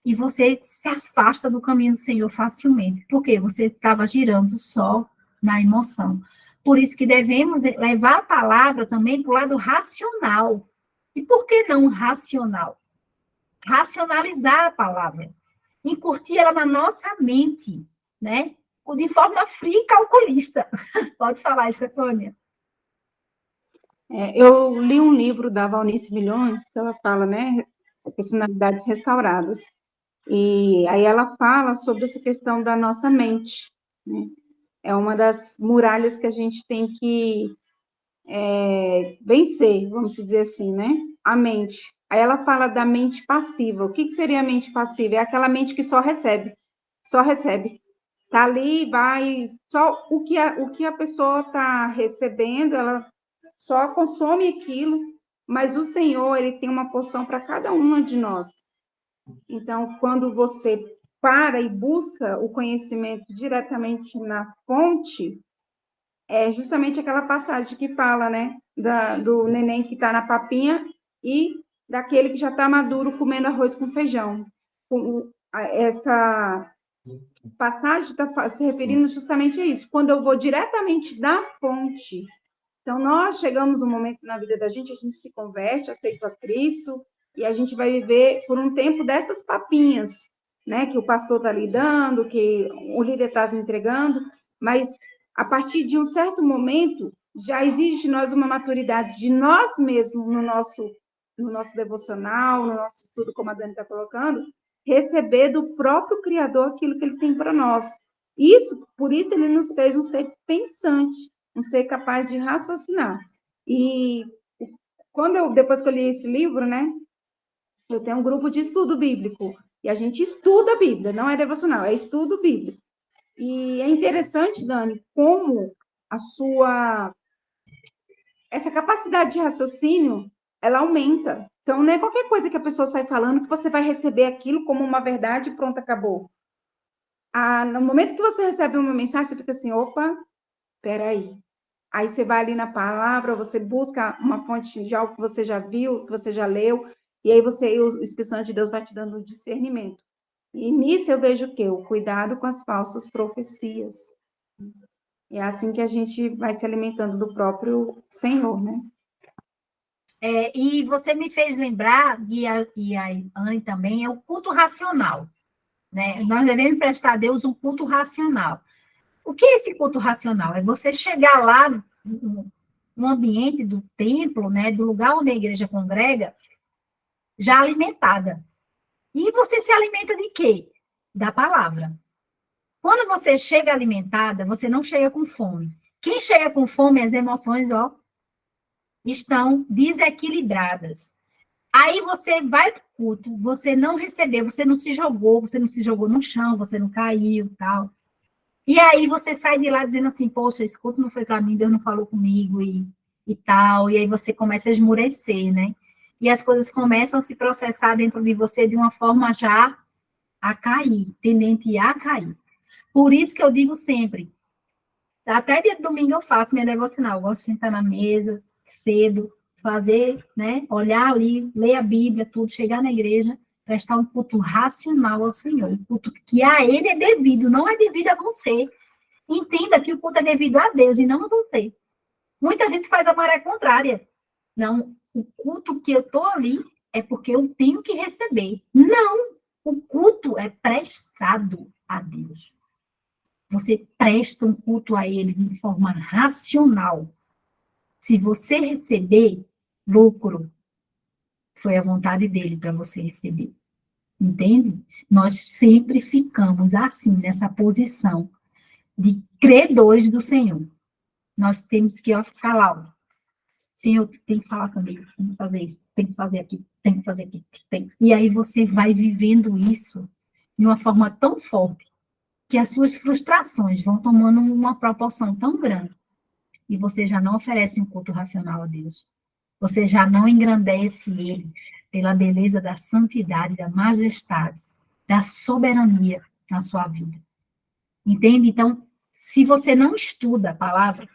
S1: E você se afasta do caminho do Senhor facilmente. Por quê? Você estava girando só na emoção. Por isso que devemos levar a palavra também para o lado racional. E por que não racional? Racionalizar a palavra. Incutir ela na nossa mente, né? De forma fria e calculista. Pode falar, Estefânia.
S2: Eu li um livro da Valnice Milhões, que ela fala, né, personalidades restauradas. E aí ela fala sobre essa questão da nossa mente, né? É uma das muralhas que a gente tem que vencer, vamos dizer assim, né? A mente. Aí ela fala da mente passiva. O que seria a mente passiva? É aquela mente que só recebe. Só recebe. Tá ali, vai, só o que a pessoa está recebendo, ela só consome aquilo, mas o Senhor, ele tem uma porção para cada uma de nós. Então, quando você para e busca o conhecimento diretamente na fonte, é justamente aquela passagem que fala, né, do neném que está na papinha e daquele que já está maduro comendo arroz com feijão. Essa passagem está se referindo justamente a isso. Quando eu vou diretamente da fonte, então nós chegamos um momento na vida da gente, a gente se converte, aceita a Cristo, e a gente vai viver por um tempo dessas papinhas, né, que o pastor está lhe dando, que o líder está entregando, mas a partir de um certo momento, já exige de nós uma maturidade de nós mesmos no nosso devocional, no nosso estudo, como a Dani está colocando, receber do próprio Criador aquilo que ele tem para nós. Por isso ele nos fez um ser pensante, um ser capaz de raciocinar. E depois que eu li esse livro, né, eu tenho um grupo de estudo bíblico, e a gente estuda a Bíblia, não é devocional, é estudo bíblico. E é interessante, Dani, como essa capacidade de raciocínio, ela aumenta. Então, não é qualquer coisa que a pessoa sai falando que você vai receber aquilo como uma verdade e pronto, acabou. No momento que você recebe uma mensagem, você fica assim, opa, peraí. Aí você vai ali na palavra, você busca uma fonte de algo que você já viu, que você já leu, e aí o Espírito Santo de Deus vai te dando discernimento. E nisso eu vejo o quê? O cuidado com as falsas profecias. É assim que a gente vai se alimentando do próprio Senhor, né?
S1: E você me fez lembrar, e a Anne também, é o culto racional. Né? Nós devemos prestar a Deus um culto racional. O que é esse culto racional? É você chegar lá no ambiente do templo, né, do lugar onde a igreja congrega, já alimentada. E você se alimenta de quê? Da palavra. Quando você chega alimentada, você não chega com fome. Quem chega com fome, as emoções, estão desequilibradas. Aí você vai para o culto, você não recebeu, você não se jogou no chão, você não caiu, tal. E aí você sai de lá dizendo assim, poxa, esse culto não foi para mim, Deus não falou comigo e tal. E aí você começa a esmurecer, né? E as coisas começam a se processar dentro de você de uma forma já a cair, tendente a cair. Por isso que eu digo sempre, até dia de domingo eu faço minha devocional, eu gosto de sentar na mesa, cedo, fazer, né? Olhar ali, ler a Bíblia, tudo, chegar na igreja, prestar um culto racional ao Senhor, um culto que a Ele é devido, não é devido a você. Entenda que o culto é devido a Deus e não a você. Muita gente faz a maré contrária. Não, o culto que eu estou ali é porque eu tenho que receber. Não, o culto é prestado a Deus. Você presta um culto a Ele de forma racional. Se você receber lucro, foi a vontade dele para você receber. Entende? Nós sempre ficamos assim, nessa posição de credores do Senhor. Nós temos que ficar lá. Senhor, tem que falar comigo, tem que fazer isso, tem que fazer aquilo, tem que fazer aquilo. Tem. E aí você vai vivendo isso de uma forma tão forte que as suas frustrações vão tomando uma proporção tão grande e você já não oferece um culto racional a Deus. Você já não engrandece Ele pela beleza da santidade, da majestade, da soberania na sua vida. Entende? Então, se você não estuda a palavra,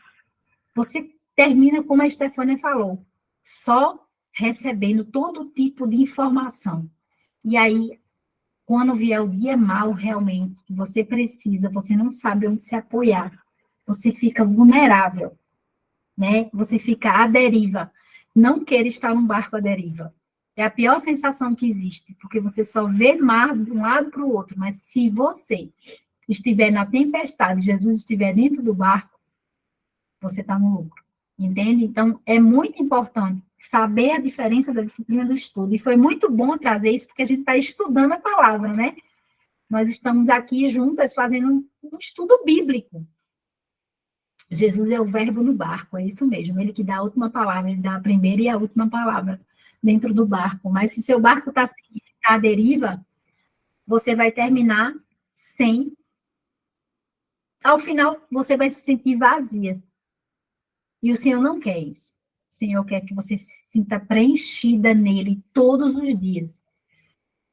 S1: você termina como a Estefânia falou, só recebendo todo tipo de informação. E aí, quando vier o dia mal, realmente, que você precisa, você não sabe onde se apoiar, você fica vulnerável, né? Você fica à deriva. Não queira estar num barco à deriva. É a pior sensação que existe, porque você só vê mar de um lado para o outro, mas se você estiver na tempestade, Jesus estiver dentro do barco, você está no lucro. Entende? Então, é muito importante saber a diferença da disciplina do estudo. E foi muito bom trazer isso, porque a gente está estudando a palavra, né? Nós estamos aqui juntas fazendo um estudo bíblico. Jesus é o verbo no barco, é isso mesmo. Ele que dá a última palavra, ele dá a primeira e a última palavra dentro do barco. Mas se seu barco está à deriva, você vai terminar sem. Ao final, você vai se sentir vazia. E o Senhor não quer isso. O Senhor quer que você se sinta preenchida nele todos os dias.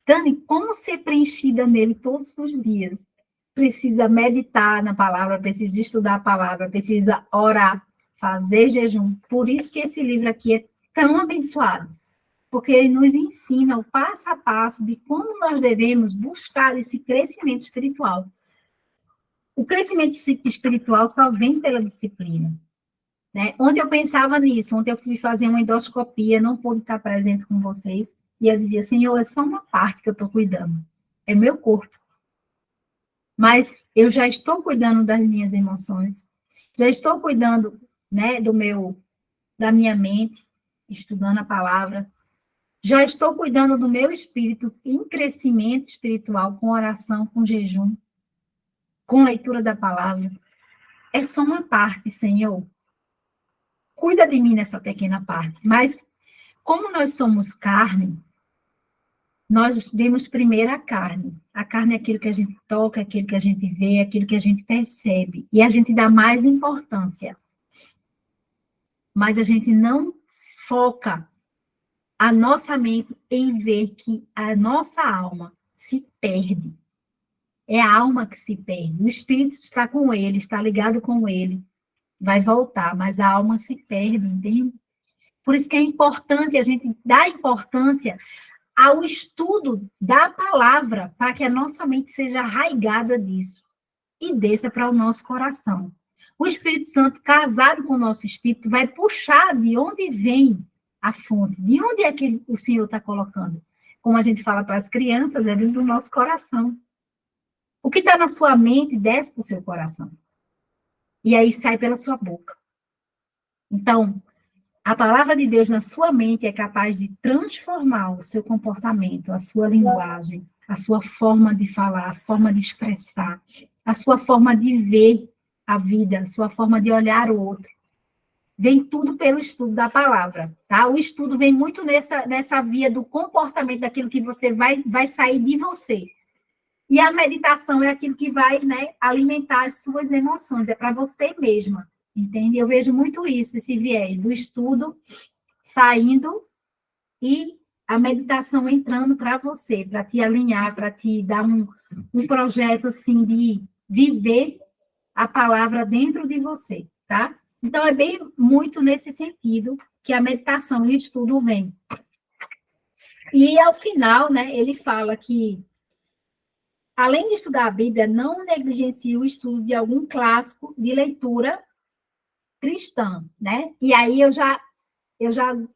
S1: Dani, como ser preenchida nele todos os dias? Precisa meditar na palavra, precisa estudar a palavra, precisa orar, fazer jejum. Por isso que esse livro aqui é tão abençoado. Porque ele nos ensina o passo a passo de como nós devemos buscar esse crescimento espiritual. O crescimento espiritual só vem pela disciplina. Né? Ontem eu pensava nisso, ontem eu fui fazer uma endoscopia, não pude estar presente com vocês, e eu dizia, Senhor, é só uma parte que eu estou cuidando, é meu corpo. Mas eu já estou cuidando das minhas emoções, já estou cuidando, né, da minha mente, estudando a palavra, já estou cuidando do meu espírito em crescimento espiritual, com oração, com jejum, com leitura da palavra. É só uma parte, Senhor. Cuida de mim nessa pequena parte. Mas, como nós somos carne, nós vemos primeiro a carne. A carne é aquilo que a gente toca, aquilo que a gente vê, aquilo que a gente percebe. E a gente dá mais importância. Mas a gente não foca a nossa mente em ver que a nossa alma se perde. É a alma que se perde. O espírito está com ele, está ligado com ele. Vai voltar, mas a alma se perde, entende? Por isso que é importante a gente dar importância ao estudo da palavra, para que a nossa mente seja arraigada disso e desça para o nosso coração. O Espírito Santo, casado com o nosso espírito, vai puxar de onde vem a fonte. De onde é que o Senhor está colocando? Como a gente fala para as crianças, é dentro do nosso coração. O que está na sua mente desce para o seu coração. E aí sai pela sua boca. Então, a palavra de Deus na sua mente é capaz de transformar o seu comportamento, a sua linguagem, a sua forma de falar, a forma de expressar, a sua forma de ver a vida, a sua forma de olhar o outro. Vem tudo pelo estudo da palavra, tá? O estudo vem muito nessa via do comportamento, daquilo que você vai sair de você. E a meditação é aquilo que vai, né, alimentar as suas emoções, é para você mesma, entende? Eu vejo muito isso, esse viés do estudo saindo e a meditação entrando para você, para te alinhar, para te dar um projeto, assim, de viver a palavra dentro de você, tá? Então, é bem muito nesse sentido que a meditação e o estudo vêm. E, ao final, né, ele fala que, além de estudar a Bíblia, não negligencie o estudo de algum clássico de leitura cristã, né? E aí eu já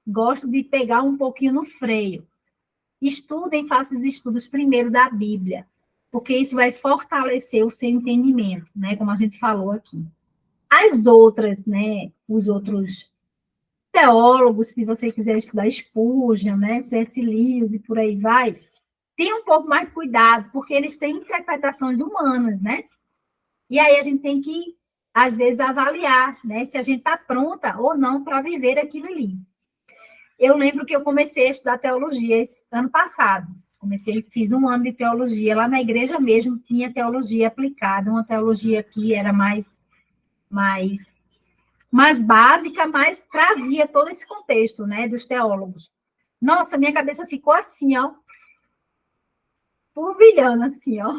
S1: gosto de pegar um pouquinho no freio. Estudem, façam os estudos primeiro da Bíblia, porque isso vai fortalecer o seu entendimento, né? Como a gente falou aqui. As outras, né? Os outros teólogos, se você quiser estudar Spurgeon, né? C.S. Lewis e por aí vai, tenha um pouco mais de cuidado, porque eles têm interpretações humanas, né? E aí a gente tem que, às vezes, avaliar, né? Se a gente está pronta ou não para viver aquilo ali. Eu lembro que eu comecei a estudar teologia ano passado. Fiz um ano de teologia. Lá na igreja mesmo tinha teologia aplicada, uma teologia que era mais básica, mas trazia todo esse contexto, né, dos teólogos. Nossa, minha cabeça ficou assim, ó, turvilhando, assim, ó.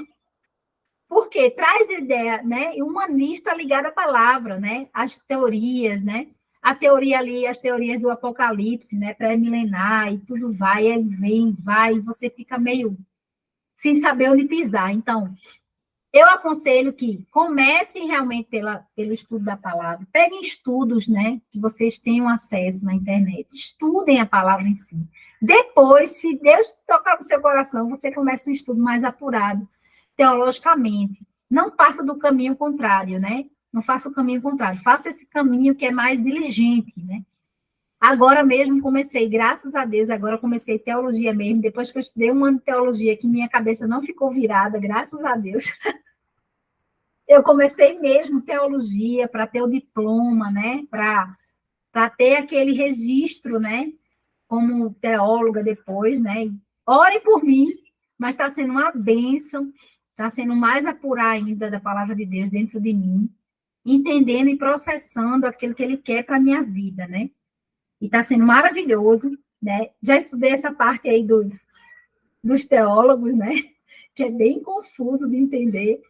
S1: Porque traz ideia, né, humanista ligada à palavra, né, as teorias, né, a teoria ali, as teorias do Apocalipse, né, pré-milenar, e tudo vai, ele vem, vai, e você fica meio sem saber onde pisar. Então, eu aconselho que comecem realmente pelo estudo da palavra, peguem estudos, né, que vocês tenham acesso na internet, estudem a palavra em si. Depois, se Deus tocar no seu coração, você começa um estudo mais apurado, teologicamente. Não parta do caminho contrário, né? Não faça o caminho contrário, faça esse caminho que é mais diligente, né? Agora mesmo comecei, graças a Deus, agora comecei teologia mesmo, depois que eu estudei um ano de teologia, que minha cabeça não ficou virada, graças a Deus. Eu comecei mesmo teologia para ter o diploma, né? Para ter aquele registro, né? Como teóloga depois, né? Orem por mim, mas está sendo uma bênção, está sendo mais apurar ainda da palavra de Deus dentro de mim, entendendo e processando aquilo que Ele quer para a minha vida, né? E está sendo maravilhoso, né? Já estudei essa parte aí dos teólogos, né? Que é bem confuso de entender,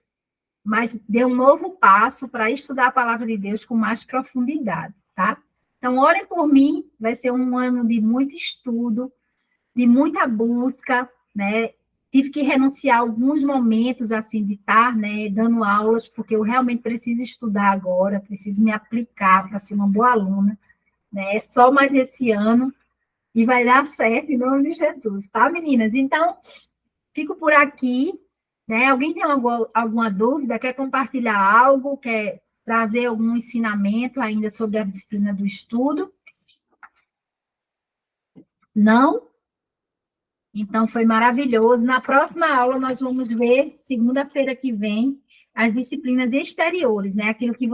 S1: mas deu um novo passo para estudar a palavra de Deus com mais profundidade, tá? Então, orem por mim, vai ser um ano de muito estudo, de muita busca, né? Tive que renunciar a alguns momentos, assim, de estar, né, dando aulas, porque eu realmente preciso estudar agora, preciso me aplicar para ser uma boa aluna, né? É só mais esse ano e vai dar certo em nome de Jesus, tá, meninas? Então, fico por aqui, né? Alguém tem alguma dúvida? Quer compartilhar algo? Quer trazer algum ensinamento ainda sobre a disciplina do estudo? Não? Então, foi maravilhoso. Na próxima aula, nós vamos ver, segunda-feira que vem, as disciplinas exteriores, né? Aquilo que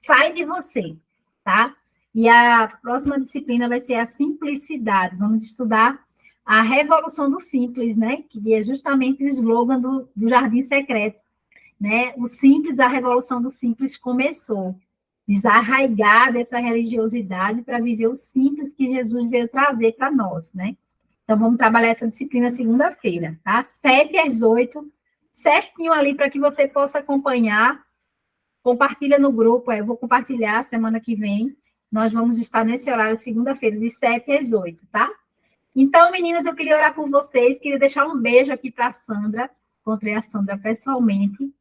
S1: sai de você, tá? E a próxima disciplina vai ser a simplicidade. Vamos estudar a revolução do simples, né? Que é justamente o slogan do Jardim Secreto, né? O simples, a revolução do simples começou. Desarraigar dessa religiosidade para viver o simples que Jesus veio trazer para nós, né? Então, vamos trabalhar essa disciplina segunda-feira, tá? 7 às 8, certinho ali para que você possa acompanhar. Compartilha no grupo, eu vou compartilhar semana que vem. Nós vamos estar nesse horário, segunda-feira, de 7 às 8, tá? Então, meninas, eu queria orar por vocês, queria deixar um beijo aqui para a Sandra. Encontrei a Sandra pessoalmente,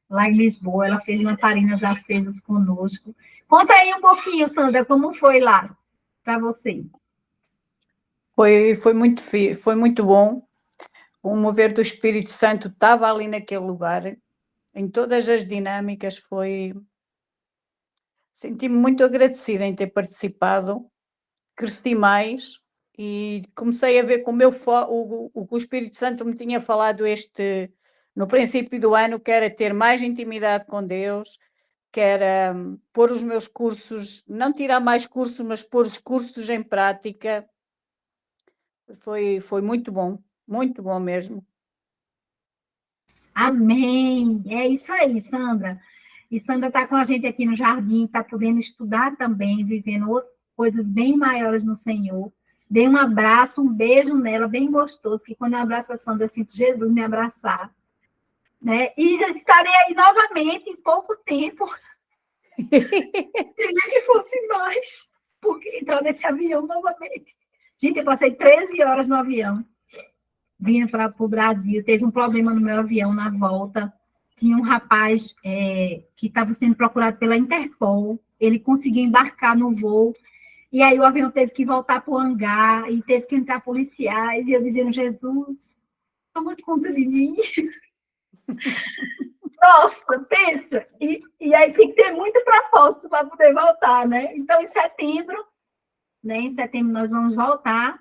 S1: lá em Lisboa, ela fez lamparinas acesas conosco. Conta aí um pouquinho, Sandra, como foi lá? para você?
S3: Foi muito bom. O mover do Espírito Santo estava ali naquele lugar, em todas as dinâmicas, senti-me muito agradecida em ter participado, cresci mais e comecei a ver como o que o Espírito Santo me tinha falado no princípio do ano, que era ter mais intimidade com Deus, que era pôr os meus cursos, não tirar mais cursos, mas pôr os cursos em prática. Foi muito bom mesmo.
S1: Amém. É isso aí, Sandra. E Sandra está com a gente aqui no jardim, está podendo estudar também, vivendo coisas bem maiores no Senhor. Dei um abraço, um beijo nela, bem gostoso, que quando eu abraço a Sandra, eu sinto Jesus me abraçar. Né? E estarei aí novamente em pouco tempo. Queria que fosse mais, porque entrar nesse avião novamente. Gente, eu passei 13 horas no avião, vinha para o Brasil, teve um problema no meu avião na volta. Tinha um rapaz que estava sendo procurado pela Interpol, ele conseguiu embarcar no voo, e aí o avião teve que voltar para o hangar, e teve que entrar policiais, e eu dizendo, Jesus, toma conta de mim. Nossa, pensa! E aí tem que ter muito propósito para poder voltar, né? Então, em setembro nós vamos voltar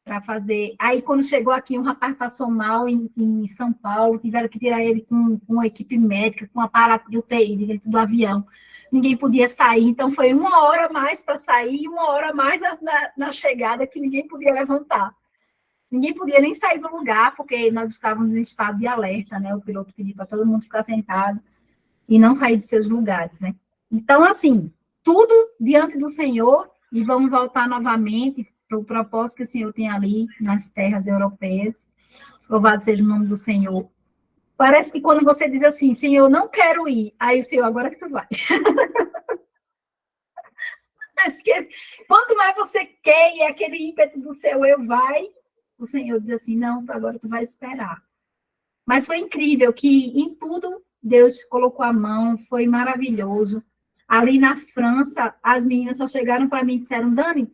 S1: para fazer. Aí, quando chegou aqui, um rapaz passou mal em São Paulo, tiveram que tirar ele com a equipe médica, com um aparato de UTI dentro do avião. Ninguém podia sair, então foi 1 hora a mais para sair e 1 hora a mais na chegada, que ninguém podia levantar. Ninguém podia nem sair do lugar, porque nós estávamos em estado de alerta, né? O piloto pediu para todo mundo ficar sentado e não sair de seus lugares, né? Então, assim, tudo diante do Senhor, e vamos voltar novamente para o propósito que o Senhor tem ali nas terras europeias. Louvado seja o nome do Senhor. Parece que quando você diz assim, Senhor, não quero ir, aí o Senhor, agora que tu vai. Mas quanto mais você quer e aquele ímpeto do seu eu vai, o Senhor diz assim, não, agora tu vai esperar. Mas foi incrível que em tudo Deus colocou a mão, foi maravilhoso. Ali na França, as meninas só chegaram para mim e disseram, Dani,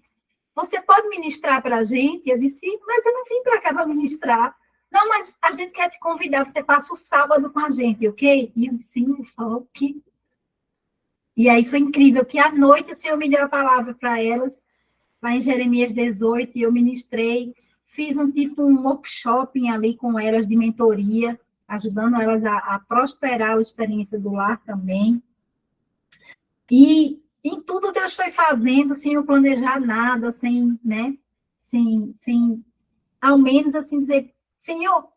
S1: você pode ministrar para a gente? Eu disse, mas eu não vim para cá para ministrar. Não, mas a gente quer te convidar, você passa o sábado com a gente, ok? E eu disse, sim, falou que... E aí foi incrível que à noite o Senhor me deu a palavra para elas, lá em Jeremias 18, e eu ministrei, fiz um workshop ali com elas de mentoria, ajudando elas a prosperar a experiência do lar também. E em tudo Deus foi fazendo, sem eu planejar nada, sem, né, sem ao menos assim dizer, Senhor,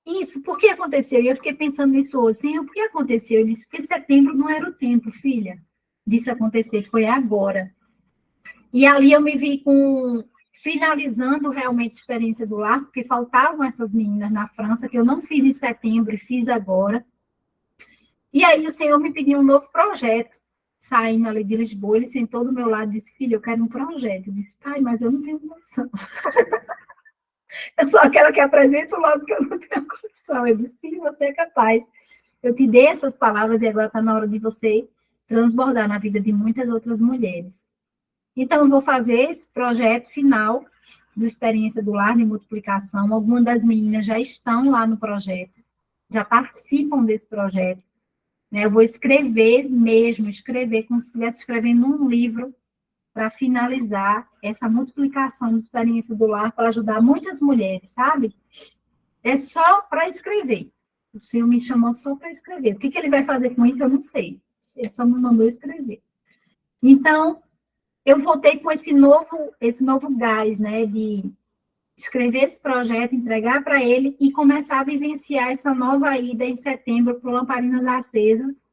S1: isso, por que aconteceu? E eu fiquei pensando nisso hoje, Senhor, por que aconteceu? Ele disse, porque setembro não era o tempo, filha, disso acontecer, foi agora. E ali eu me vi finalizando realmente a experiência do lar, porque faltavam essas meninas na França, que eu não fiz em setembro e fiz agora. E aí o Senhor me pediu um novo projeto, saindo ali de Lisboa, ele sentou do meu lado e disse, filha, eu quero um projeto. Eu disse, pai, mas eu não tenho condição. Eu sou aquela que apresento logo que eu não tenho condição. Eu disse, sim, você é capaz. Eu te dei essas palavras e agora está na hora de você transbordar na vida de muitas outras mulheres. Então, eu vou fazer esse projeto final do Experiência do Lar de Multiplicação. Algumas das meninas já estão lá no projeto, já participam desse projeto. Né? Eu vou escrever como se estivesse escrevendo um livro para finalizar essa multiplicação de Experiência do Lar para ajudar muitas mulheres, sabe? É só para escrever. O Senhor me chamou só para escrever. O que ele vai fazer com isso, eu não sei. Ele só me mandou escrever. Então, eu voltei com esse novo gás, né, de escrever esse projeto, entregar para ele e começar a vivenciar essa nova ida em setembro para o Lamparinas Acesas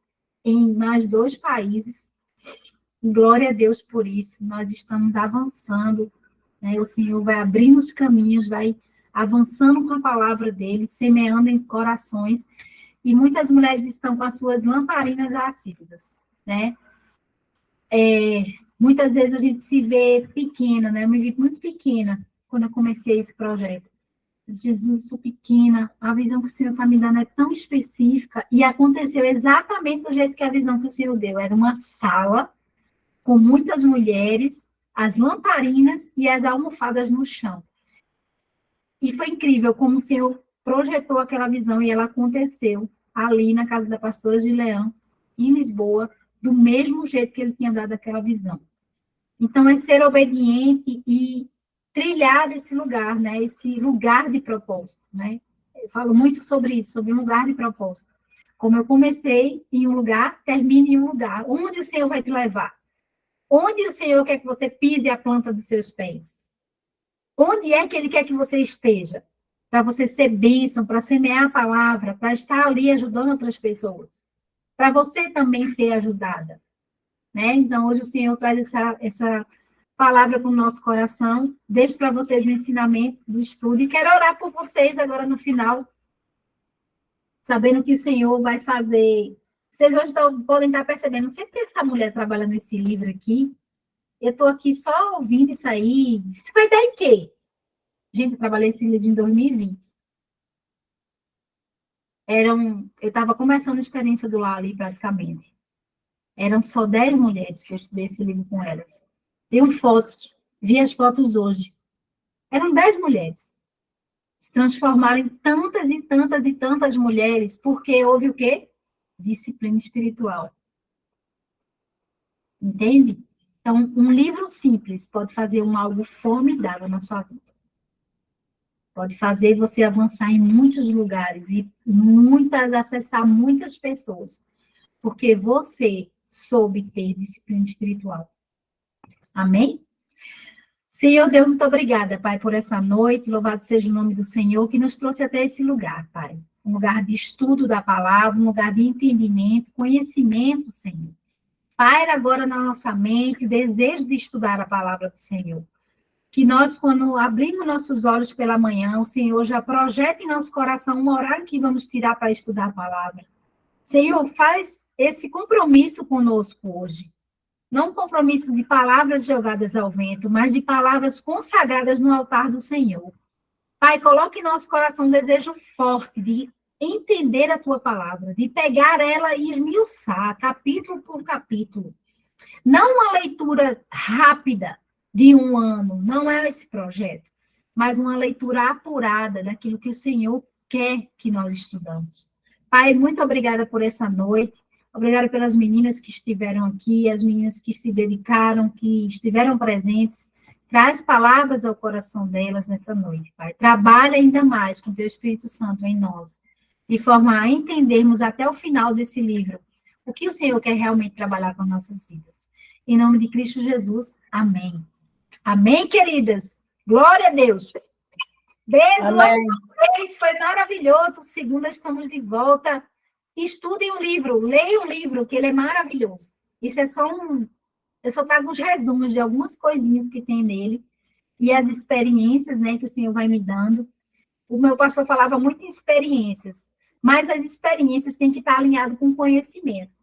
S1: em mais 2 países. Glória a Deus por isso. Nós estamos avançando, né? O Senhor vai abrindo os caminhos, vai avançando com a palavra dele, semeando em corações, e muitas mulheres estão com as suas lamparinas acesas, né? Muitas vezes a gente se vê pequena, né? Eu me vi muito pequena quando eu comecei esse projeto. Jesus, eu sou pequena, a visão que o Senhor está me dando é tão específica, e aconteceu exatamente do jeito que a visão que o Senhor deu. Era uma sala com muitas mulheres, as lamparinas e as almofadas no chão. E foi incrível como o Senhor projetou aquela visão e ela aconteceu ali na casa da pastora de Leão, em Lisboa, do mesmo jeito que ele tinha dado aquela visão. Então, é ser obediente e trilhar esse lugar, né? Esse lugar de propósito, né? Eu falo muito sobre isso, sobre um lugar de propósito. Como eu comecei em um lugar, termine em um lugar. Onde o Senhor vai te levar? Onde o Senhor quer que você pise a planta dos seus pés? Onde é que Ele quer que você esteja? Para você ser bênção, para semear a palavra, para estar ali ajudando outras pessoas. Para você também ser ajudada. Né? Então, hoje o Senhor traz essa palavra para o nosso coração. Deixo para vocês o ensinamento do estudo. E quero orar por vocês agora no final, sabendo que o Senhor vai fazer. Vocês hoje podem estar percebendo, não sei porque essa mulher trabalha nesse livro aqui. Eu estou aqui só ouvindo isso aí. Isso vai dar em quê? Gente, eu trabalhei esse livro em 2020. Eu estava começando a experiência do lar ali, praticamente. Eram só 10 mulheres que eu estudei esse livro com elas. Tenho fotos, vi as fotos hoje. Eram 10 mulheres. Se transformaram em tantas e tantas e tantas mulheres, porque houve o quê? Disciplina espiritual. Entende? Então, um livro simples pode fazer algo formidável na sua vida. Pode fazer você avançar em muitos lugares e acessar muitas pessoas. Porque você soube ter disciplina espiritual. Amém? Senhor Deus, muito obrigada, Pai, por essa noite. Louvado seja o nome do Senhor que nos trouxe até esse lugar, Pai. Um lugar de estudo da palavra, um lugar de entendimento, conhecimento, Senhor. Paira agora na nossa mente o desejo de estudar a palavra do Senhor. Que nós, quando abrimos nossos olhos pela manhã, o Senhor já projeta em nosso coração um horário que vamos tirar para estudar a palavra. Senhor, faz esse compromisso conosco hoje. Não um compromisso de palavras jogadas ao vento, mas de palavras consagradas no altar do Senhor. Pai, coloque em nosso coração um desejo forte de entender a tua palavra, de pegar ela e esmiuçar, capítulo por capítulo. Não uma leitura rápida de um ano, não é esse projeto, mas uma leitura apurada daquilo que o Senhor quer que nós estudamos. Pai, muito obrigada por essa noite. Obrigada pelas meninas que estiveram aqui, as meninas que se dedicaram, que estiveram presentes. Traz palavras ao coração delas nessa noite, Pai. Trabalha ainda mais com o Teu Espírito Santo em nós, de forma a entendermos até o final desse livro o que o Senhor quer realmente trabalhar com nossas vidas. Em nome de Cristo Jesus, amém. Amém, queridas? Glória a Deus. Beijo a vocês, foi maravilhoso. Segunda estamos de volta. Estudem o livro, leiam o livro, que ele é maravilhoso. Isso é só eu só trago uns resumos de algumas coisinhas que tem nele e as experiências, né, que o Senhor vai me dando. O meu pastor falava muito em experiências, mas as experiências têm que estar alinhadas com o conhecimento.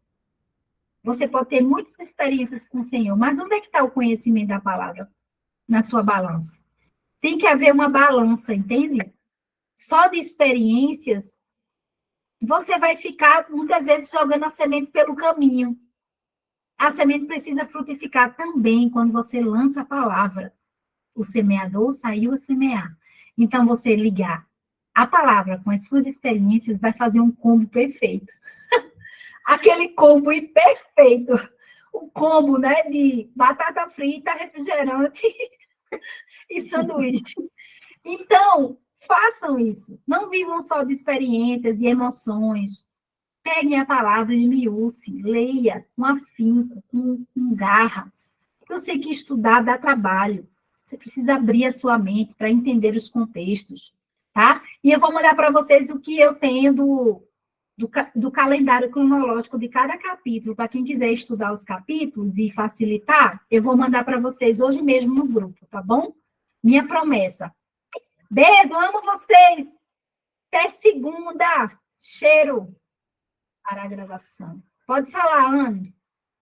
S1: Você pode ter muitas experiências com o Senhor, mas onde é que está o conhecimento da palavra na sua balança? Tem que haver uma balança, entende? Só de experiências, você vai ficar, muitas vezes, jogando a semente pelo caminho. A semente precisa frutificar também quando você lança a palavra. O semeador saiu a semear. Então, você ligar a palavra com as suas experiências vai fazer um combo perfeito. Aquele combo imperfeito. O combo, né, de batata frita, refrigerante e sanduíche. Então, façam isso. Não vivam só de experiências e emoções. Peguem a palavra de miúce, leia com afinco, com garra. Eu sei que estudar dá trabalho. Você precisa abrir a sua mente para entender os contextos, tá? E eu vou mandar para vocês o que eu tenho do calendário cronológico de cada capítulo. Para quem quiser estudar os capítulos e facilitar, eu vou mandar para vocês hoje mesmo no grupo, tá bom? Minha promessa. Beijo, amo vocês. Até segunda. Cheiro. Para a gravação. Pode falar, Anne.